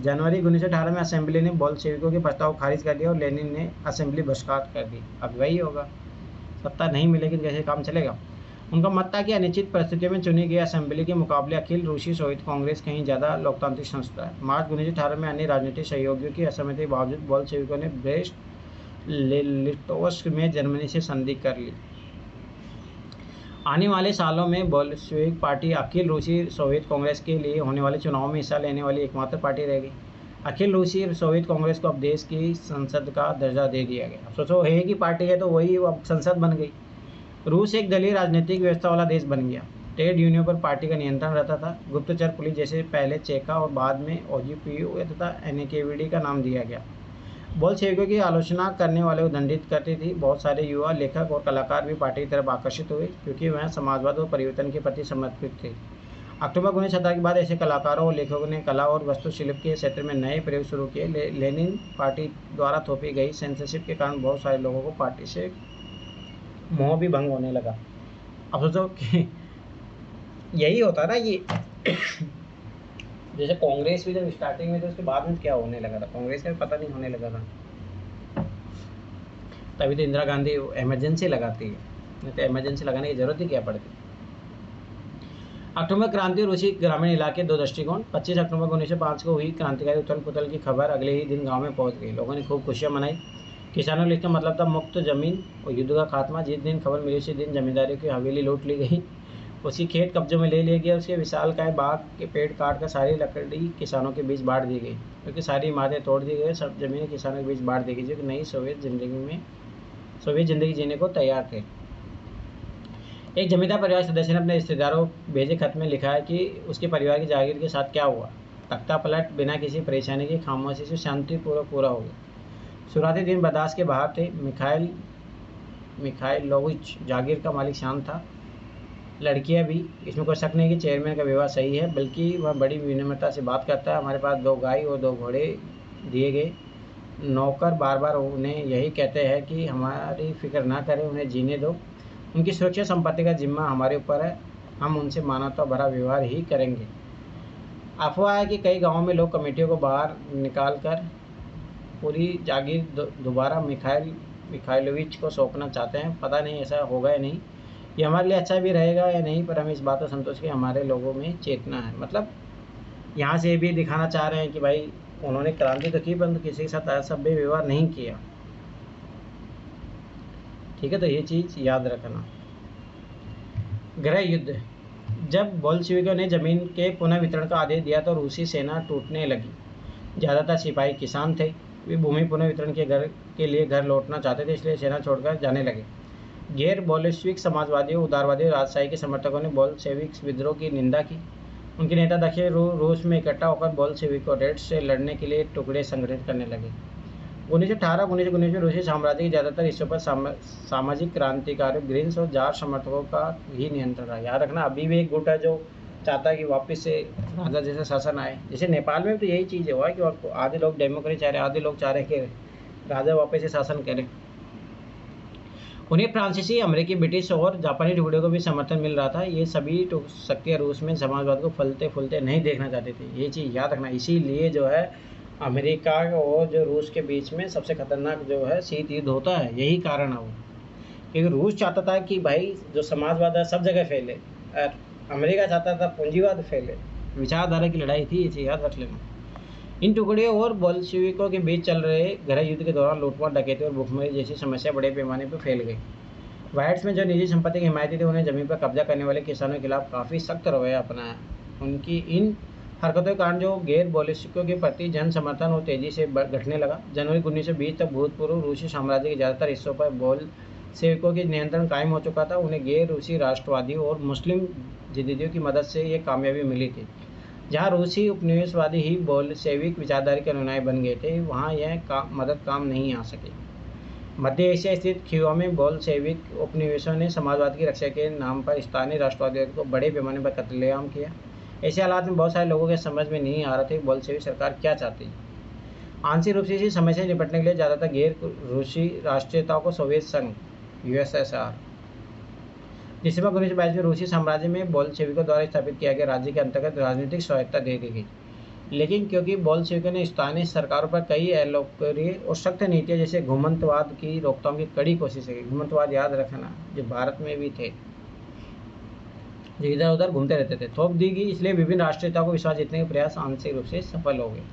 जनवरी 1918 में असेंबली ने बोल्शेविकों के प्रस्ताव को खारिज कर दिया और लेनिन ने असेंबली बहिष्कार कर दी। अब वही होगा, सत्ता नहीं मिलेगी तो कैसे काम चलेगा। उनका मत था कि अनिश्चित परिस्थितियों में चुनी गई असेंबली के मुकाबले अखिल रूसी सोवियत कांग्रेस कहीं ज़्यादा लोकतांत्रिक संस्था है। मार्च 1918 में अन्य राजनीतिक सहयोगियों की असहमति के बावजूद बोल्शेविकों ने ब्रेस्ट लिटोव्स्क में जर्मनी से संधि कर ली। आने वाले सालों में बोल्शेविक पार्टी अखिल रूसी सोवियत कांग्रेस के लिए होने वाले चुनाव में हिस्सा लेने वाली एकमात्र पार्टी रहेगी। अखिल रूसी सोवियत कांग्रेस को अब देश की संसद का दर्जा दे दिया गया। अब सोचो, एक ही पार्टी है तो वही अब संसद बन गई। रूस एक दलीय राजनीतिक व्यवस्था वाला देश बन गया। ट्रेड यूनियन पर पार्टी का नियंत्रण रहता था। गुप्तचर पुलिस, जैसे पहले चेका और बाद में ओजीपीयू तथा एनकेवीडी का नाम दिया गया, बोल्शेविकों की आलोचना करने वाले को दंडित करती थी। बहुत सारे युवा लेखक और कलाकार भी पार्टी की तरफ आकर्षित हुए, क्योंकि वह समाजवाद और परिवर्तन के प्रति समर्पित थे। अक्टूबर 1917 के बाद ऐसे कलाकारों और लेखकों ने कला और वास्तुशिल्प के क्षेत्र में नए प्रयोग शुरू किए। लेनिन पार्टी द्वारा थोपी गई सेंसरशिप के कारण बहुत सारे लोगों को पार्टी से मोह भी भंग होने लगा। अब सोचो कि यही होता ना, ये जैसे कांग्रेस भी जब स्टार्टिंग में तो उसके बाद में क्या होने लगा था, कांग्रेस का भी पता नहीं होने लगा था। तभी तो इंदिरा गांधी इमरजेंसी लगाती है, नहीं तो इमरजेंसी लगाने की जरूरत ही क्या पड़ती। अक्टूबर क्रांति, रूसी ग्रामीण इलाके, दो दृष्टिकोण। 25 अक्टूबर 1905 को हुई क्रांतिकारी उथल पुथल की खबर अगले ही दिन गांव में पहुंच गई। लोगों ने खूब खुशियां मनाई। किसानों के लिए इसका मतलब था मुक्त जमीन और युद्ध का खात्मा। जिस दिन खबर मिली उसी दिन जमींदारी की हवेली लूट ली गई, उसकी खेत कब्जों में ले लिया गया। उसके विशालकाय बाग के पेड़ काट कर सारी लकड़ी किसानों के बीच बांट दी गई, क्योंकि सारी इमारतें तोड़ दी गई। सब जमीनें किसानों के बीच बांट दी गई, जो कि नई सोवियत जिंदगी जीने को तैयार थे। एक जमींदार परिवार सदस्य ने अपने रिश्तेदारों भेजे खत में लिखा है कि उसके परिवार की जागीर के साथ क्या हुआ। तख्ता पलट बिना किसी परेशानी के खामोशी से शांतिपूर्वक पूरा हो गया। शुरुआती दिन बर्दाश्त के बाहर थे। मिखाइलोविच जागीर का मालिक शांत था, लड़कियां भी। इसमें कोई शक नहीं कि चेयरमैन का व्यवहार सही है, बल्कि वह बड़ी विनम्रता से बात करता है। हमारे पास 2 गाय और 2 घोड़े दिए गए। नौकर बार बार उन्हें यही कहते हैं कि हमारी फिक्र ना करें, उन्हें जीने दो। उनकी सुरक्षा संपत्ति का जिम्मा हमारे ऊपर है, हम उनसे मानवता भरा व्यवहार ही करेंगे। अफवाह है कि कई गाँवों में लोग कमेटियों को बाहर निकाल कर पूरी जागीर दोबारा मिखाइलोविच को सौंपना चाहते हैं। पता नहीं ऐसा होगा या नहीं, ये हमारे लिए अच्छा भी रहेगा या नहीं, पर हम इस बात को संतोष कि हमारे लोगों में चेतना है। मतलब यहाँ से भी दिखाना चाह रहे हैं कि भाई उन्होंने क्रांति तो की, परंतु किसी के साथ असभ्य व्यवहार नहीं किया। ठीक है, तो ये चीज़ याद रखना। गृह युद्ध। जब बोल्शेविकों ने जमीन के पुनः वितरण का आदेश दिया तो रूसी सेना टूटने लगी। ज़्यादातर सिपाही किसान थे, वे भूमि पुनः वितरण के लिए घर लौटना चाहते थे, इसलिए सेना छोड़कर जाने लगे। गैर बोल्शेविक समाजवादियों, उदारवादियों, राजशाही के समर्थकों ने बोल्शेविक विद्रोह की निंदा की। उनके नेता दक्षिण रूस में इकट्ठा होकर बोल्शेविकों से लड़ने के लिए टुकड़े संगठित करने लगे। 1918-1919 में रूसी साम्राज्य के ज़्यादातर हिस्सों पर सामाजिक क्रांतिकारियों, ग्रीन्स और जार समर्थकों का ही नियंत्रण रहा। याद रखना, अभी भी एक गुट है जो चाहता है कि वापस से राजा जैसा शासन आए। जैसे नेपाल में भी तो यही चीज़ हुआ है कि आधे लोग डेमोक्रेसी चाह रहे हैं, आधे लोग चाह रहे हैं कि राजा वापस से शासन करें। उन्हें फ्रांसीसी, अमेरिकी, ब्रिटिश और जापानी टुकड़े को भी समर्थन मिल रहा था। ये सभी शक्तियाँ रूस में समाजवाद को फलते फूलते नहीं देखना चाहती थी, ये चीज़ याद रखना। इसीलिए जो है अमेरिका और जो रूस के बीच में सबसे खतरनाक जो है शीत युद्ध होता है, यही कारण है वो। क्योंकि रूस चाहता था कि भाई जो समाजवाद है सब जगह फैले, और अमेरिका चाहता था पूंजीवाद फैले। विचारधारा की लड़ाई थी, इसे याद रख लेना। इन टुकड़ियों और बोल्शेविकों के बीच चल रहे गृह युद्ध के दौरान लूटमार, डकैती और भुखमरी जैसी समस्या बड़े पैमाने पर फैल गई। वाइट्स में जो निजी संपत्ति की हिमायती थी, उन्हें जमीन पर कब्जा करने वाले किसानों के खिलाफ काफ़ी सख्त रवैया अपनाया। उनकी इन हरकतों के कारण जो गैर बोल्शेविकों के प्रति जन समर्थन और तेजी से घटने लगा। जनवरी 1920 तक भूतपूर्व रूसी साम्राज्य के ज़्यादातर हिस्सों पर बोल्शेविकों के नियंत्रण कायम हो चुका था। उन्हें गैर रूसी राष्ट्रवादियों और मुस्लिम जिद्दियों की मदद से ये कामयाबी मिली थी। जहाँ रूसी उपनिवेशवादी ही बोल्शेविक विचारधारा के अनुयायी बन गए थे, वहाँ यह मदद काम नहीं आ सकी। मध्य एशिया स्थित खीवा में बोल्शेविक उपनिवेशों ने समाजवाद की रक्षा के नाम पर स्थानीय राष्ट्रवादियों को बड़े पैमाने पर कत्लेआम किया। ऐसे हालात में बहुत सारे लोगों के समझ में नहीं आ रहा था कि बोल्शेविक सरकार क्या चाहती है। आंशिक रूप से इसी समस्या से निपटने के लिए ज़्यादातर गैर रूसी राष्ट्रीयताओं को सोवियत संघ USSR दिसंबर 1922 में रूसी साम्राज्य में बोल्शेविकों द्वारा स्थापित किया गया राज्य के अंतर्गत राजनीतिक स्वायत्तता दे दी गई। लेकिन क्योंकि बोल्शेविकों ने स्थानीय सरकारों पर कई अलोकप्रिय और सख्त नीतियाँ जैसे घुमंतवाद की रोकथाम की कड़ी कोशिश की। घुमंतवाद याद रखना, जो भारत में भी थे, जो इधर उधर घूमते रहते थे, थोप दी गई। इसलिए विभिन्न राष्ट्रीयताओं को विश्वास जीतने के प्रयास आंशिक रूप से सफल हो गए।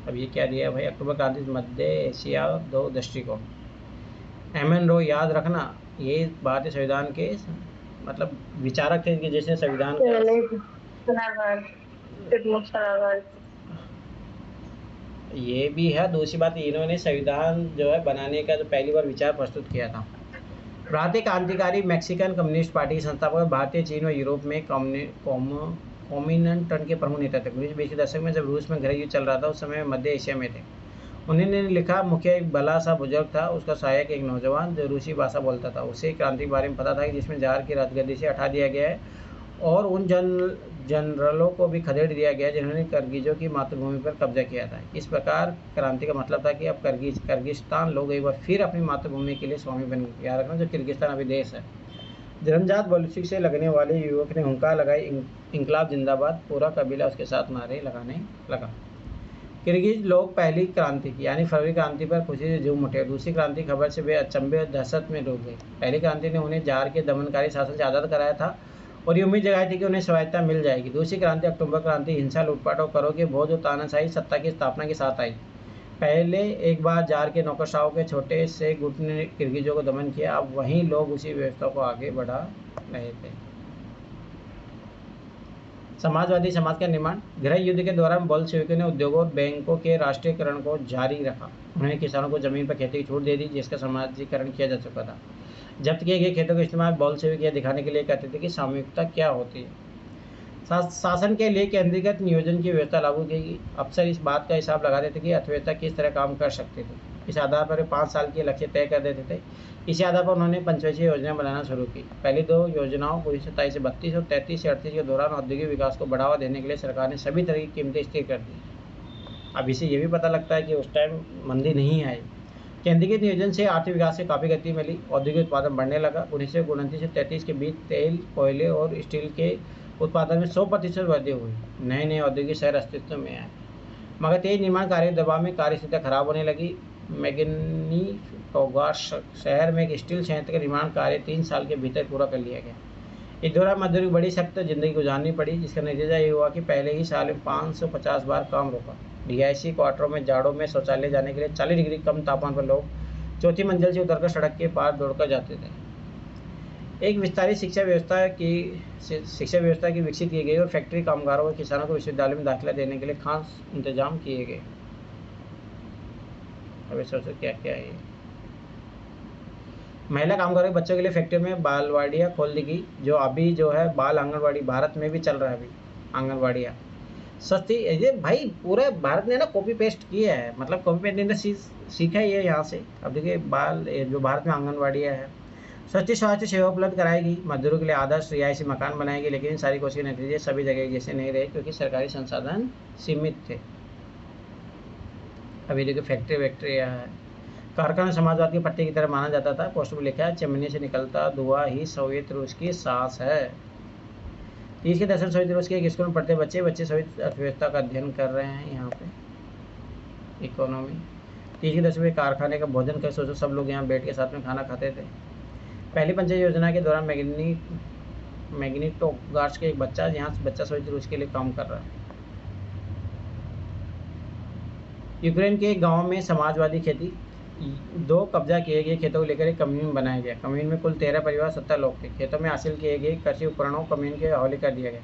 अब ये क्या दिया है भाई? अक्टूबर क्रांति मध्य एशिया 2 दृष्टिकोण। एमएन रो याद रखना, ये भारतीय संविधान के मतलब विचारक थे कि जैसे संविधान ये भी है। दूसरी बात, इन्होंने संविधान जो है बनाने का जो पहली बार विचार प्रस्तुत किया था। भारतीय क्रांतिकारी मैक्सिकन कम्युनिस्ट पार्टी के संस्थापक, भारतीय, चीन और यूरोप में कॉम्युनिस्टन के प्रमुख नेता थे। 1920 के दशक में जब रूस में गृह युद्ध चल रहा था, उस समय मध्य एशिया में थे। उन्होंने लिखा, मुखिया एक भला सा बुजुर्ग था, उसका सहायक एक नौजवान जो रूसी भाषा बोलता था। उसे क्रांति के बारे में पता था कि जिसमें जार की राजगद्दी से हटा दिया गया है और उन जनरलों को भी खदेड़ दिया गया जिन्होंने किर्गिजों की मातृभूमि पर कब्जा किया था। इस प्रकार क्रांति का मतलब था कि अब किर्गिस्तान लोग एक बार फिर अपनी मातृभूमि के लिए स्वामी बन गए। याद रखना, जो किर्गिस्तान अभी देश है। जन्मजात बोल्शेविक से लगने वाले युवक ने हुंकार लगाई, इंकलाब जिंदाबाद। पूरा कबीला उसके साथ नारे लगाने लगा। किर्गिज लोग पहली क्रांति की यानी फरवरी क्रांति पर खुशी से झूम उठे। दूसरी क्रांति खबर से वे अचंभे और दहशत में डूब गए। पहली क्रांति ने उन्हें जार के दमनकारी शासन से आज़ाद कराया था और ये उम्मीद जगाई थी कि उन्हें स्वायत्तता मिल जाएगी। दूसरी क्रांति अक्टूबर क्रांति हिंसा, लूटपाट और करों के बोझ और तानाशाही सत्ता की स्थापना के साथ आई। पहले एक बार जार के नौकरशाहों के छोटे से गुट ने किर्गिजों को दमन किया, अब वहीं लोग उसी व्यवस्था को आगे बढ़ा रहे थे। समाजवादी समाज का निर्माण। गृह युद्ध के दौरान बोल्शेविकों ने उद्योगों और बैंकों के राष्ट्रीयकरण को जारी रखा। उन्होंने किसानों को जमीन पर खेती की छूट दे दी, जिसका समाजीकरण किया जा चुका था। जब्त किए गए खेतों का इस्तेमाल बोल्शेविक यह दिखाने के लिए करते थे कि सामूहिकता क्या होती है। शासन के लिए केंद्रीकृत नियोजन की व्यवस्था लागू की गई। अफसर इस बात का हिसाब लगाते थे कि अर्थव्यवस्था किस तरह काम कर सकते थे। इस आधार पर 5 साल के लक्ष्य तय कर देते थे। इसी आधार पर उन्होंने पंचवर्षीय योजना बनाना शुरू की। पहली 2 योजनाओं 1927 से 32 और 33 से 38 के दौरान औद्योगिक विकास को बढ़ावा देने के लिए सरकार ने सभी तरह की कीमतें स्थिर कर दी। अब इसे ये भी पता लगता है कि उस टाइम मंदी नहीं आई। केंद्रीकृत नियोजन से आर्थिक विकास से काफ़ी गति मिली। औद्योगिक उत्पादन बढ़ने लगा। 1929 से 33 के बीच तेल, कोयले और स्टील के उत्पादन में 100% वृद्धि हुई। नए नए औद्योगिक शहर अस्तित्व में आए, मगर तेज निर्माण कार्य दबाव में कार्यस्थितियाँ खराब होने लगी। मैग्नीटोगोर शहर में एक स्टील संयंत्र का निर्माण कार्य 3 साल के भीतर पूरा कर लिया गया। इस दौरान मजदूरी को बड़ी सख्त जिंदगी गुजारनी पड़ी, जिसका नतीजा ये हुआ कि पहले ही साल में 550 बार काम रुका। रिहायशी क्वार्टरों में जाड़ों में शौचालय जाने के लिए 40 डिग्री कम तापमान पर लोग 4थी मंजिल से उतरकर सड़क के पार दौड़कर जाते थे। एक विस्तारित शिक्षा व्यवस्था की विकसित की गई और फैक्ट्री कामगारों और किसानों को विश्वविद्यालय में दाखिला देने के लिए खास इंतजाम किए गए। अभी सोचो क्या क्या है। महिला कामगारों के बच्चों के लिए फैक्ट्री में बालवाड़ियाँ खोल दी गई, जो अभी जो है बाल आंगनवाड़ी भारत में भी चल रहा है। अभी आंगनवाड़ियाँ सस्ती, ये भाई पूरे भारत ने ना कॉपी पेस्ट किया है, मतलब कॉपी पेस्ट ने सीखा ही है यहाँ से। अब देखिए जो भारत में आंगनवाड़ियाँ है, सस्ती स्वास्थ्य सेवा उपलब्ध कराएगी, मजदूरों के लिए आदर्श रिहायशी मकान बनाएगी, लेकिन इन सारी कोशिशों के नतीजे सभी जगह जैसे नहीं रहे क्योंकि सरकारी संसाधन सीमित थे। अभी देखिए फैक्ट्री वैक्ट्री है, कारखाना समाजवाद के पट्टे की तरह माना जाता था। पोस्टर में लिखा है चिमनी से निकलता धुआं ही सोवियत रूस की सांस है। 30 के दशक सोवियत रूस के एक स्कूल में पढ़ते बच्चे सोवियत अर्थव्यवस्था का अध्ययन कर रहे हैं। यहाँ पे इकोनॉमी 30 के दशक में कारखाने का भोजन कर सोचो, सब लोग यहाँ बैठ के साथ में खाना खाते थे। पहली पंचायत योजना के दौरान मैग्निटोगार्ड्स के एक बच्चा सोवियत रूस के लिए काम कर रहा है। यूक्रेन के एक गांव में समाजवादी खेती 2 कब्जा किए गए खेतों को लेकर एक कम्यून बनाया गया। कम्यून में कुल 13 परिवार 70 लोग थे। खेतों में हासिल किए गए कृषि उपकरणों कम्यून के हवाले कर दिया गया।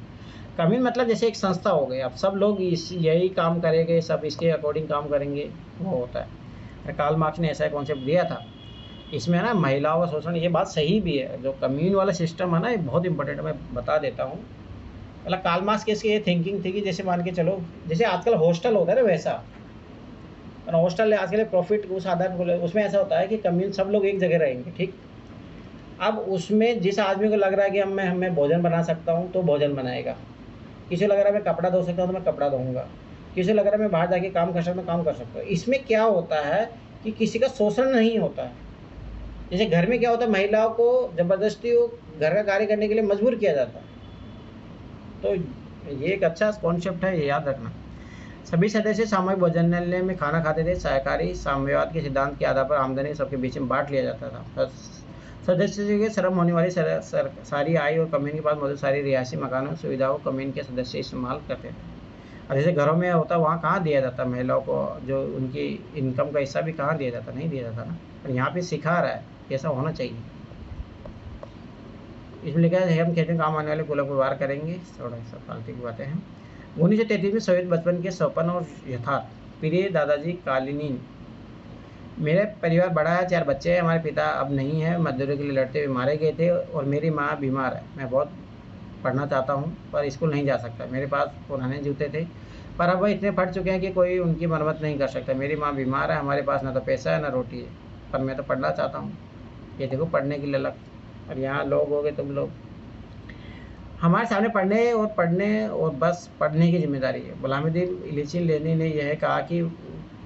कम्यून मतलब जैसे एक संस्था हो गई, अब सब लोग यही काम करेंगे, सब इसके अकॉर्डिंग काम करेंगे, वो होता है। कार्ल मार्क्स ने ऐसा कॉन्सेप्ट दिया था। इसमें ना महिलाओं का शोषण, ये बात सही भी है। जो कम्यून वाला सिस्टम है ना, ये बहुत इंपॉर्टेंट है, मैं बता देता हूँ। मतलब कार्ल मार्क्स की इसकी ये थिंकिंग थी कि जैसे मान के चलो, जैसे आजकल हॉस्टल होता है ना, वैसा हॉस्टल आजकल प्रॉफिट उस आधार पर, उसमें ऐसा होता है कि कम्यून सब लोग एक जगह रहेंगे, ठीक। अब उसमें जिस आदमी को लग रहा है कि मैं भोजन बना सकता हूँ तो भोजन बनाएगा, किसी को लग रहा है मैं कपड़ा धो सकता हूँ तो मैं कपड़ा धोऊंगा, किसी को लग रहा है मैं बाहर जाके काम कर सकता हूँ, काम कर सकता हूँ। इसमें क्या होता है कि किसी का शोषण नहीं होता है। जैसे घर में क्या होता है, महिलाओं को जबरदस्ती घर का कार्य करने के लिए मजबूर किया जाता है। तो ये एक अच्छा कॉन्सेप्ट है, ये याद रखना। सभी सदस्य सामूहिक भोजनालय में खाना खाते थे। सहकारी साम्यवाद के सिद्धांत के आधार पर आमदनी सबके बीच में बांट लिया जाता था। सदस्य के श्रम होने वाली सारी आय और कम्यून के पास मौजूद सारी रिहायशी मकानों सुविधाओं कम्यून के सदस्य इस्तेमाल करते थे। और जैसे घरों में होता वहाँ कहाँ दिया जाता, महिलाओं को जो उनकी इनकम का हिस्सा भी कहाँ दिया जाता, नहीं दिया जाता ना। और यहाँ पे सिखा रहा है ऐसा होना चाहिए। इसमें लिखा है हम खेत में काम आने वाले कुल व्यवहार करेंगे, थोड़ा सा फालतू की बातें हैं। 1933 में सोवियत बचपन के सपन और यथार्थ। प्रिय दादाजी कालिनिन, मेरे परिवार बड़ा है, 4 बच्चे हैं। हमारे पिता अब नहीं है, मजदूरी के लिए लड़ते हुए मारे गए थे, और मेरी माँ बीमार है। मैं बहुत पढ़ना चाहता हूँ पर स्कूल नहीं जा सकता। मेरे पास पुराने जूते थे पर अब वह इतने फट चुके हैं कि कोई उनकी मरम्मत नहीं कर सकता। मेरी माँ बीमार है, हमारे पास ना तो पैसा है ना रोटी है, पर मैं तो पढ़ना चाहता हूँ। ये देखो पढ़ने की ललक। और यहाँ लोग हो गए तुम लोग, हमारे सामने पढ़ने और बस पढ़ने की जिम्मेदारी है। व्लादिमीर इलिच लेनिन ने यह कहा कि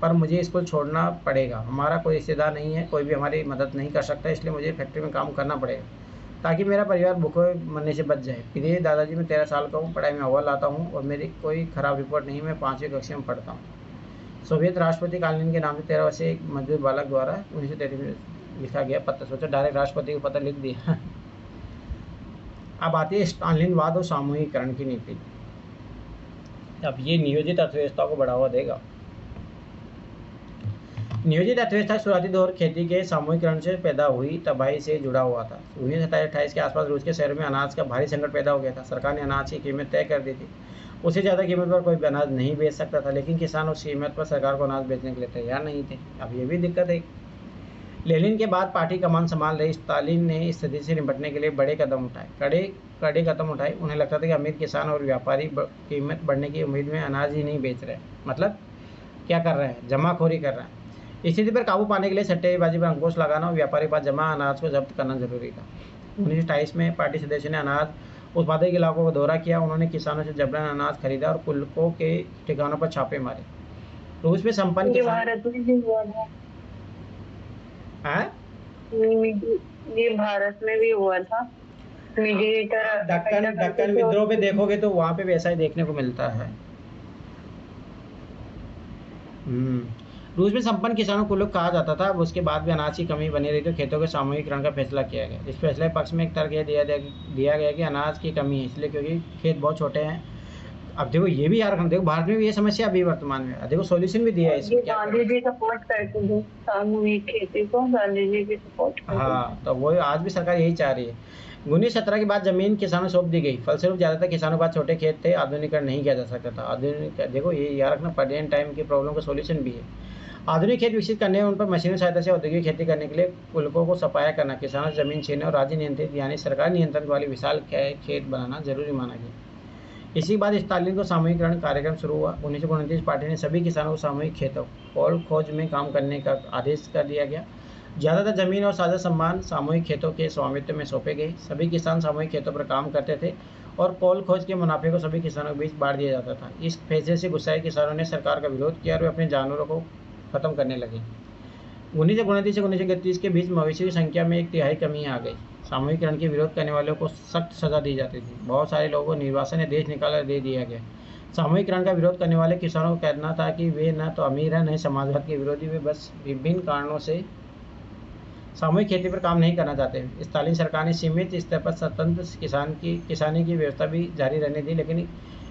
पर मुझे स्कूल छोड़ना पड़ेगा, हमारा कोई रिश्तेदार नहीं है, कोई भी हमारी मदद नहीं कर सकता, इसलिए मुझे फैक्ट्री में काम करना पड़ेगा ताकि मेरा परिवार भूखे मरने से बच जाए। प्रिय दादाजी, मैं 13 साल का हूँ, पढ़ाई में अव्वल आता हूँ और मेरी कोई खराब रिपोर्ट नहीं, मैं 5वीं कक्षा में पढ़ता हूँ। सोवियत राष्ट्रपति कालिनिन के नाम से 13 वर्षीय एक मजदूर बालक द्वारा 1933 में लिखा गया पत्र। सोचो डायरेक्ट राष्ट्रपति को पत्र लिख दिया। अब आती है स्टालिनवाद और सामूहिकरण की नीति। अब ये नियोजित अर्थव्यवस्था को बढ़ावा देगा। नियोजित अर्थव्यवस्था शुरुआती दौर खेती के सामूहिकरण से पैदा हुई तबाही से जुड़ा हुआ था। 1927-28 के आसपास रूस के शहरों में अनाज का भारी संकट पैदा हो गया था। सरकार ने अनाज की कीमत तय कर दी थी, उससे ज़्यादा कीमत पर कोई भी अनाज नहीं बेच सकता था, लेकिन किसान उस कीमत पर सरकार को अनाज बेचने के लिए तैयार नहीं थे। अब ये भी दिक्कत है। लेनिन के बाद पार्टी कमान संभाल रही स्टालिन ने इस स्थिति से निपटने के लिए बड़े कदम उठाए। उन्हें लगता था कि अमीर किसान और व्यापारी कीमत बढ़ने की उम्मीद में अनाज ही नहीं बेच रहे, मतलब क्या कर रहे हैं, जमाखोरी कर रहे हैं। स्थिति पर काबू पाने के लिए सट्टेबाजी पर अंकुश लगाना और व्यापारी के पास जमा अनाज को जब्त करना जरूरी था। 1928 में पार्टी सदस्यों ने अनाज उत्पादक इलाकों का दौरा किया। उन्होंने किसानों से जबरन अनाज खरीदा और कुल्कों के ठिकानों पर छापे मारे। रूस में संपन्न किसान ये भारत में भी हुआ था। दक्कन विद्रोह पे देखोगे तो वहाँ पे वैसा ही देखने को मिलता है। रूस में संपन्न किसानों को लोग कहा जाता था। अब उसके बाद भी अनाज की कमी बनी रही तो खेतों के सामूहिकरण का फैसला किया गया। इस फैसले पक्ष में एक तर्क दिया गया कि अनाज की कमी है इसलिए क्योंकि खेत बहुत छोटे हैं। अब देखो ये भी यार, देखो भारत में भी ये समस्या अभी वर्तमान में, देखो सॉल्यूशन भी दिया है इसमें। गांधी जी सपोर्ट करते थे सामूहिक खेती को, गांधी जी भी सपोर्ट करते। हाँ, तो वो आज भी सरकार यही चाह रही है। 1917 के बाद जमीन किसानों सौंप दी गई। फलस्वरूप ज़्यादातर किसानों के पास छोटे खेत थे, आधुनिकीकरण नहीं किया जा सकता था। आधुनिक देखो ये याद रखना, प्रेजेंट टाइम की प्रॉब्लम का सॉल्यूशन भी है। आधुनिक खेत विकसित करने और उन पर मशीनों सहायता से औद्योगिक खेती करने के लिए कुल्कों को सफाया करना, किसानों से जमीन छीनने और राज्य नियंत्रित यानी सरकार नियंत्रण वाली विशाल खेत बनाना जरूरी माना गया। इसी के बाद स्टालिन को सामूहिकरण कार्यक्रम शुरू हुआ। 1929 पार्टी ने सभी किसानों को सामूहिक खेतों और खोज में काम करने का आदेश कर दिया गया। ज़्यादातर जमीन और साझा सम्मान सामूहिक खेतों के स्वामित्व में सौंपे गए। सभी किसान सामूहिक खेतों पर काम करते थे और पोल खोज के मुनाफे को सभी किसानों के बीच बांट दिया जाता था। इस फैसले से गुस्साए किसानों ने सरकार का विरोध किया और वे अपने जानवरों को खत्म करने लगे। 1929 से 1931 के बीच मवेशियों की संख्या में 1/3 कमी आ गई। सामूहिकरण के विरोध करने वालों को सख्त सजा दी जाती थी। बहुत सारे लोगों को निर्वासन या देश निकाल दे दिया गया। सामूहिकरण का विरोध करने वाले किसानों का कहना था कि वे न तो अमीर हैं न समाजवाद के विरोधी, वे बस विभिन्न कारणों से सामूहिक खेती पर काम नहीं करना चाहते। स्टालिन सरकार ने सीमित स्तर पर स्वतंत्र किसानी की व्यवस्था भी जारी रहने दी, लेकिन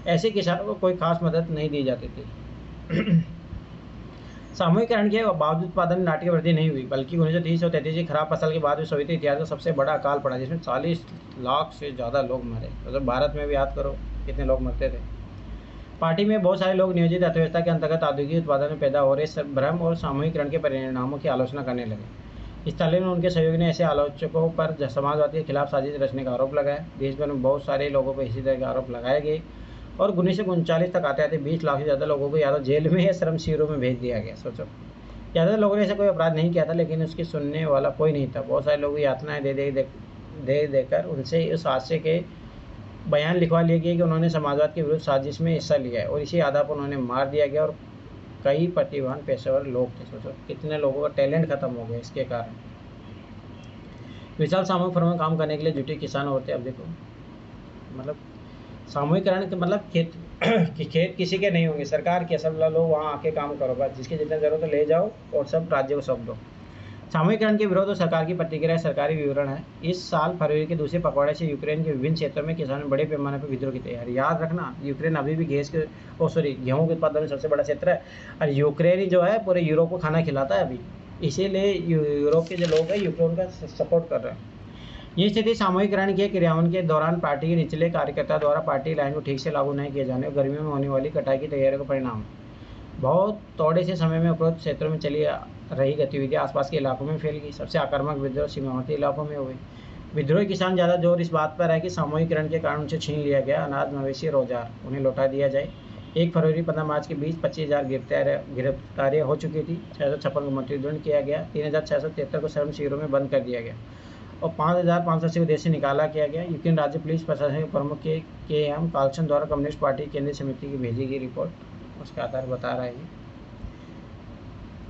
ऐसे किसानों को कोई खास मदद नहीं दी जाती थी। सामूहिकरण के बावजूद उत्पादन में नाटकीय वृद्धि नहीं हुई, बल्कि 1930 और 33 की खराब फसल के बाद भी सोवियत इतिहास का सबसे बड़ा अकाल पड़ा, जिसमें 40 लाख से ज़्यादा लोग मरे। तो भारत में भी याद करो कितने लोग मरते थे। पार्टी में बहुत सारे लोग नियोजित अर्थव्यवस्था के अंतर्गत औद्योगिक उत्पादन में पैदा हो रहे भ्रम और सामूहिकरण के परिणामों की आलोचना करने लगे। स्टालिन और उनके सहयोगी ने ऐसे आलोचकों पर समाजवाद के खिलाफ साजिश रचने का आरोप लगाया। देश भर में बहुत सारे लोगों पर इसी तरह के आरोप लगाए गए और 1939 तक आते आते 20 लाख से ज़्यादा लोगों को या तो जेल में या श्रम शिविरों में भेज दिया गया। सोचो, ज़्यादातर लोगों ने ऐसा कोई अपराध नहीं किया था, लेकिन उसकी सुनने वाला कोई नहीं था। बहुत सारे लोग यातनाएं दे देकर उनसे इस हादसे के बयान लिखवा लिए गए कि उन्होंने समाजवाद के विरुद्ध साजिश में हिस्सा लिया है और इसी आधार पर उन्होंने मार दिया गया। और कई प्रतिभावान पेशेवर लोग थे। सोचो कितने लोगों का टैलेंट खत्म हो गया इसके कारण। विशाल सामूहिक फर्म में काम करने के लिए जुटे किसान होते। अब देखो, मतलब सामूहिकरण के मतलब खेत किसी के नहीं होंगे, सरकार के। सब लोग वहाँ आके काम करो, बस जिसकी जितनी जरूरत है ले जाओ और सब राज्य को सौंप दो। सामूहिकरण के विरोध और सरकार की प्रतिक्रिया सरकारी विवरण है। इस साल फरवरी के दूसरे पखवाड़े से यूक्रेन के विभिन्न क्षेत्रों में किसानों ने बड़े पैमाने पर विद्रोह की तैयारी। याद रखना, यूक्रेन अभी भी गेहूं के उत्पादन में सबसे बड़ा क्षेत्र है और यूक्रेन जो है पूरे यूरोप को खाना खिलाता है अभी। इसीलिए यूरोप के जो लोग हैं यूक्रेन का सपोर्ट कर रहे हैं। ये स्थिति सामूहिकरण के क्रियान्वयन के दौरान पार्टी के निचले कार्यकर्ता द्वारा पार्टी लाइन को ठीक से लागू नहीं किए जाने और गर्मियों में होने वाली कटाई की तैयारी का परिणाम। बहुत थोड़े से समय में उपरोक्त क्षेत्रों में चली रही गतिविधियां आसपास के इलाकों में फैल गई। सबसे आक्रामक विद्रोह सीमावर्ती इलाकों में हुए। विद्रोही किसान ज़्यादा जोर इस बात पर है कि सामूहिकरण के कारण उनसे छीन लिया गया अनाज, मवेशी और औजार उन्हें लौटा दिया जाए। 1 फरवरी 15 मार्च के बीच 25,000 गिरफ्तारियाँ हो चुकी थी। 656 को मृत्युदंड किया गया। 3,673 को श्रम शिविरों में बंद कर दिया गया और 5,580 को देश से निकाला किया गया। यूक्रेन राज्य पुलिस प्रशासन के प्रमुख के एम कार्लसन द्वारा कम्युनिस्ट पार्टी केंद्रीय समिति की भेजी गई रिपोर्ट उसके आधार बता रहे हैं।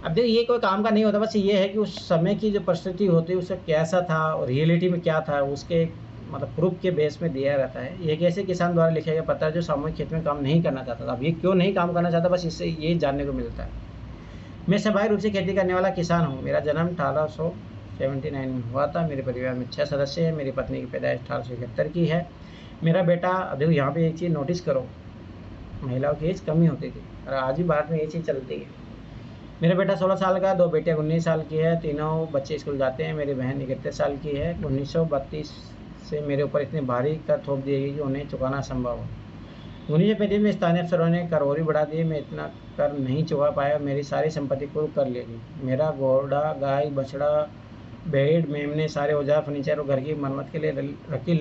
अब देखिए, ये कोई काम का नहीं होता, बस ये है कि उस समय की जो परिस्थिति होती है उसका कैसा था और रियलिटी में क्या था उसके मतलब प्रूफ के बेस में दिया रहता है। ये एक ऐसे किसान द्वारा लिखा गया पत्र जो सामूहिक खेत में काम नहीं करना चाहता था। अब ये क्यों नहीं काम करना चाहता, बस इससे ये जानने को मिलता है। मैं स्वाभाविक रूप से खेती करने वाला किसान हूँ। मेरा जन्म 1879 में हुआ था। मेरे परिवार में 6 सदस्य हैं। मेरी पत्नी की पैदाइश 1871 की है। मेरा बेटा, देखो यहाँ पे एक चीज़ नोटिस करो, महिलाओं की एज कम ही होती थी और आज भी भारत में ये चीज़ चलती है। मेरा बेटा 16 साल का, 2 बेटे 19 साल की है। तीनों बच्चे स्कूल जाते हैं। मेरी बहन 31 साल की है। 1932 से मेरे ऊपर इतने भारी कर थोप दिए गए कि उन्हें चुकाना असंभव हो। 1935 में स्थानीय अफसरों ने करवोरी बढ़ा दी। मैं इतना कर नहीं चुका पाया। मेरी सारी संपत्ति कुर्क कर ली गई। मेरा घोड़ा, गाय, बछड़ा, भेड़, मेमने, सारे औजार, फर्नीचर और घर की मरम्मत के लिए रखी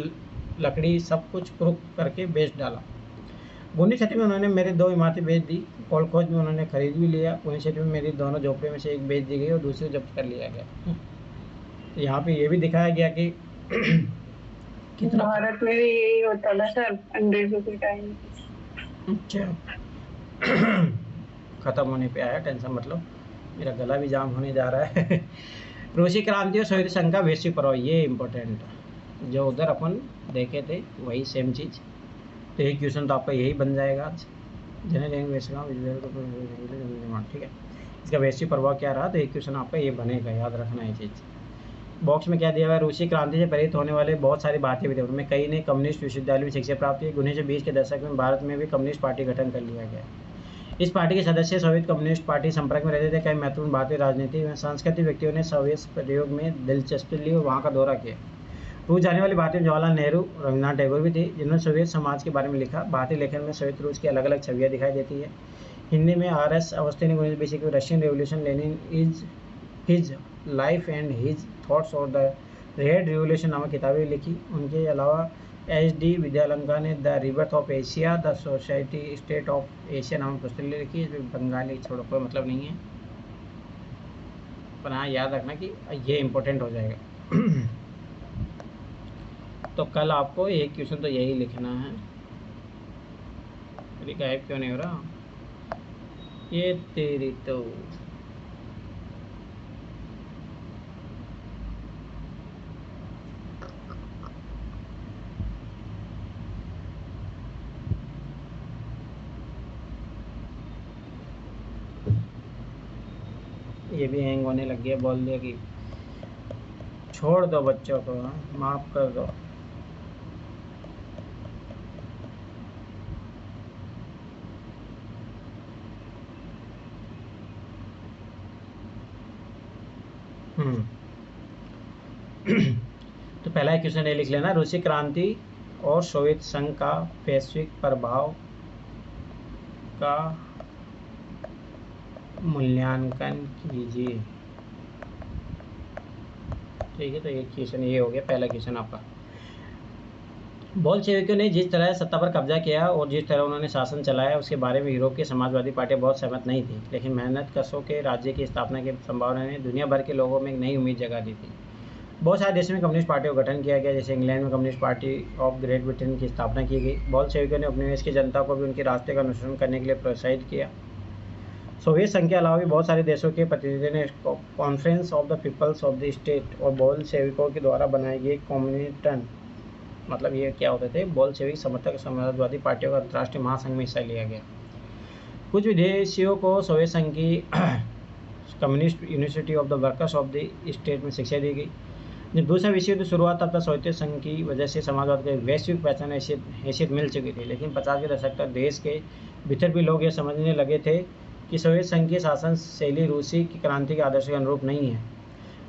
लकड़ी सब कुछ कुर्क करके बेच डाला। 1936 में उन्होंने मेरी 2 इमारतें बेच दी। कोलखोज में उन्होंने खरीद भी लिया। 1936 में मेरी दोनों झोपड़े में से एक बेच दी गई और दूसरी जब्त कर लिया गया। तो यहाँ पे ये भी दिखाया गया कि कितना भारत में भी यही होता था सर अंग्रेजों के टाइम। अच्छा, खत्म होने पे आया, टेंशन मतलब मेरा गला भी जाम होने जा रहा है। रूसी क्रांति और सोवियत संघ का वैश्विक प्रभाव, ये इम्पोर्टेंट जो उधर अपन देखे थे वही सेम चीज़। तो एक क्वेश्चन तो आपका यही बन जाएगा आज। ठीक है, इसका वैश्विक प्रभाव क्या रहा, तो एक क्वेश्चन आपका ये बनेगा, याद रखना ये चीज़। बॉक्स में क्या दिया हुआ है, रूसी क्रांति से प्रेरित होने वाले बहुत सारे भारतीय विद्यार्थियों में कई ने कम्युनिस्ट विश्वविद्यालय में शिक्षा प्राप्त की। 1920 के दशक में भारत में भी कम्युनिस्ट पार्टी गठन कर लिया गया। इस पार्टी के सदस्य सोवियत कम्युनिस्ट पार्टी संपर्क में रहते थे। कई महत्वपूर्ण भारतीय राजनीतिक एवं सांस्कृतिक व्यक्तियों ने सोवियत प्रयोग में दिलचस्पी ली और वहाँ का दौरा किया। रूस जाने वाले भारतीय जवाहरलाल नेहरू, रविन्द्रनाथ टैगोर भी थे, जिन्होंने सोवियत समाज के बारे में लिखा। भारतीय लेखन में सोवियत रूस की अलग अलग छवियाँ दिखाई देती है। हिंदी में R.S. अवस्थी ने 1920 की Russian revolution, Lenin is his life and his thoughts और द रेड रिवोल्यूशन नामक किताबें लिखी। उनके अलावा H.D. विद्यालंका ने the rebirth of Asia, the society state of Asia नामक पुस्तक लिखी। बंगाली छोड़ो, कोई मतलब नहीं है, पर हाँ याद रखना कि ये इम्पोर्टेंट हो जाएगा। तो कल आपको एक क्वेश्चन तो यही लिखना है। अरे गायब क्यों नहीं हो रहा ये तेरी तो। ये भी हैंग होने लग गया, बोल दिया कि छोड़ दो बच्चों को, माफ कर दो। तो पहला क्वेश्चन ये लिख लेना, रूसी क्रांति और सोवियत संघ का वैश्विक प्रभाव का मूल्यांकन कीजिए। ठीक है, तो ये क्वेश्चन ये हो गया पहला क्वेश्चन आपका। बोल्शेविकों ने जिस तरह सत्ता पर कब्जा किया और जिस तरह उन्होंने शासन चलाया उसके बारे में यूरोप की समाजवादी पार्टियां बहुत सहमत नहीं थी, लेकिन मेहनत कशों के राज्य की स्थापना की संभावना ने दुनिया भर के लोगों में एक नई उम्मीद जगा दी थी। बहुत सारे देशों में कम्युनिस्ट पार्टियों का गठन किया गया, जैसे इंग्लैंड में communist party of great Britain की स्थापना की गई। बोल्शेविकों ने उपनिवेश की जनता को भी उनके रास्ते का अनुसरण करने के लिए प्रोत्साहित किया। सोवियत संघ के अलावा भी बहुत सारे देशों के प्रतिनिधियों ने conference of the peoples of the state और बोल्शेविकों के द्वारा बनाए गए कम्युनिटन, मतलब ये क्या होते थे, बोल्शेविक समर्थक समाजवादी पार्टियों का अंतर्राष्ट्रीय महासंघ में हिस्सा लिया गया। कुछ विदेशियों को सोवियत संघ की communist university of the workers of the state में शिक्षा दी गई। जब दूसरा विश्व युद्ध शुरुआत तब तक सोवियत संघ की वजह से समाजवाद को वैश्विक पहचान हैसियत मिल चुकी थी, लेकिन 50 के दशक तक देश के भीतर भी लोग ये समझने लगे थे कि सोवियत संघ की शासन शैली रूसी की क्रांति के आदर्श के अनुरूप नहीं है।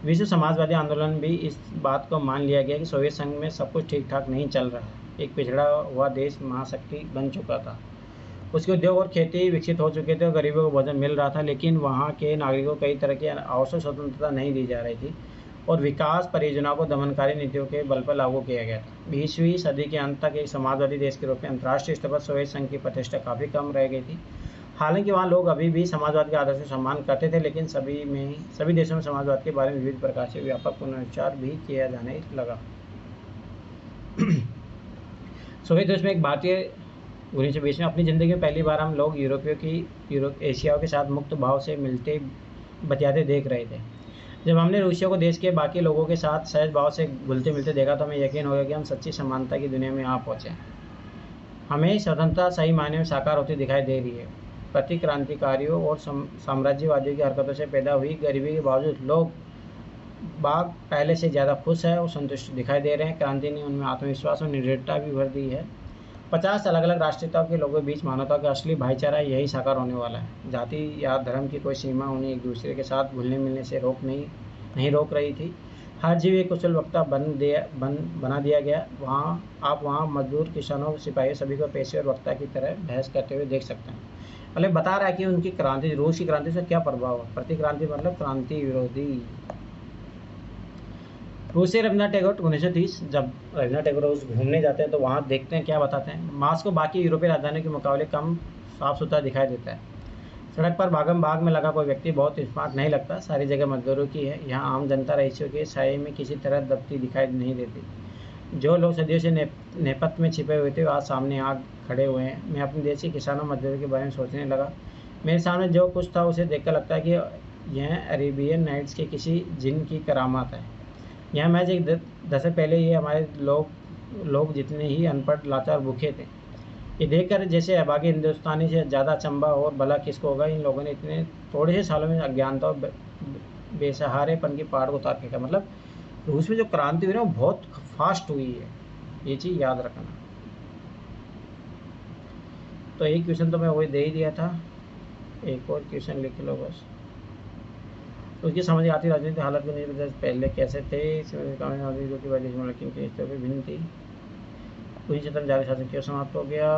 विश्व समाजवादी आंदोलन भी इस बात को मान लिया गया कि सोवियत संघ में सब कुछ ठीक ठाक नहीं चल रहा है। एक पिछड़ा हुआ देश महाशक्ति बन चुका था, उसके उद्योग और खेती विकसित हो चुके थे और गरीबों को भोजन मिल रहा था, लेकिन वहाँ के नागरिकों को कई तरह की आवश्यक स्वतंत्रता नहीं दी जा रही थी और विकास परियोजनाओं को दमनकारी नीतियों के बल पर लागू किया गया था। 20वीं सदी के अंत तक एक समाजवादी देश के रूप में अंतर्राष्ट्रीय स्तर पर सोवियत संघ की प्रतिष्ठा काफ़ी कम रह गई थी। हालांकि वहाँ लोग अभी भी समाजवाद के आदर्श को सम्मान करते थे, लेकिन सभी देशों में समाजवाद के बारे में विविध प्रकार से व्यापक पुनरुच्चार भी किया जाने लगा। सोवियत देश में एक भारतीय 1920 में अपनी ज़िंदगी में पहली बार हम लोग एशियाओं के साथ मुक्त भाव से मिलते बतियाते देख रहे थे। जब हमने रूसियों को देश के बाकी लोगों के साथ सहज भाव से घुलते मिलते देखा तो हमें यकीन हो गया कि हम सच्ची समानता की दुनिया में आ पहुँचे। हमें स्वतंत्रता सही मायने में साकार होती दिखाई दे रही है। प्रतिक्रांतिकारियों और साम्राज्यवादियों की हरकतों से पैदा हुई गरीबी के बावजूद लोग बाग पहले से ज़्यादा खुश है और संतुष्ट दिखाई दे रहे हैं। क्रांति ने उनमें आत्मविश्वास और निर्भरता भी भर दी है। 50 अलग अलग राष्ट्रीयताओं के लोगों के बीच मानवता का असली भाईचारा यही साकार होने वाला है। जाति या धर्म की कोई सीमा उन्हें एक दूसरे के साथ घुलने मिलने से नहीं रोक रही थी। हर जीव एक कुशल वक्ता बना दिया गया। वहाँ मजदूर, किसानों, सिपाही सभी को पेशेवर वक्ता की तरह बहस करते हुए देख सकते हैं। मतलब बता रहा है कि उनकी क्रांति, रूस की क्रांति से क्या प्रभाव है। प्रतिक्रांति मतलब क्रांति विरोधी। रूस से रविन्द्रनाथ टैगोर 1930, जब रविन्द्रनाथ टैगोर रूस घूमने जाते हैं तो वहाँ देखते हैं क्या बताते हैं, मार्स को बाकी यूरोपीय राजधानियों के मुकाबले कम साफ सुथरा दिखाई देता है। सड़क पर भागम भाग में लगा कोई व्यक्ति बहुत स्मार्ट नहीं लगता। सारी जगह मजदूरों की है। यहाँ आम जनता रईसों के साये में किसी तरह दबती दिखाई नहीं देती। जो लोग सदियों से नेपथ्य में छिपे हुए थे आज सामने आ खड़े हुए हैं। मैं अपने देश के किसानों मजदूरों के बारे में सोचने लगा। मेरे सामने जो कुछ था उसे देखकर लगता है कि यह अरेबियन नाइट्स के किसी जिन की करामात है। यहाँ मैच एक दशक पहले ये हमारे लोग जितने ही अनपढ़, लाचार, भूखे थे। ये देखकर जैसे अभागे हिंदुस्तानी से ज़्यादा अचंभा और भला किसको होगा। इन लोगों ने इतने थोड़े से सालों में अज्ञानता और बेसहारेपन की पहाड़ को उतार फेंका। मतलब रूस में जो क्रांति हुई ना वो बहुत फास्ट हुई है, ये चीज़ याद रखना। तो एक क्वेश्चन तो मैं वही दे ही दिया था, एक और क्वेश्चन लिख लो बस। उसकी समझ आती राजनीतिक हालत में नहीं पहले कैसे थे, लेकिन के स्तर पर भिन्न थी। पूरी चतन जारी शासन क्यों समाप्त हो गया,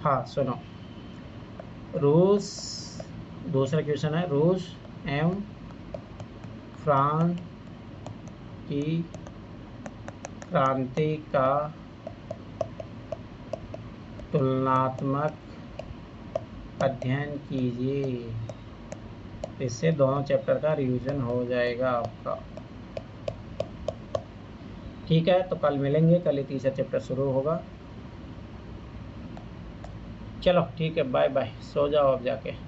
हाँ सुनो। रूस, दूसरा क्वेश्चन है, रूस एवं फ्रांस की क्रांति का तुलनात्मक अध्ययन कीजिए, इससे दोनों चैप्टर का रिवीजन हो जाएगा आपका। ठीक है, तो कल मिलेंगे, कल ही तीसरा चैप्टर शुरू होगा। चलो ठीक है, बाय बाय, सो जाओ अब जाके।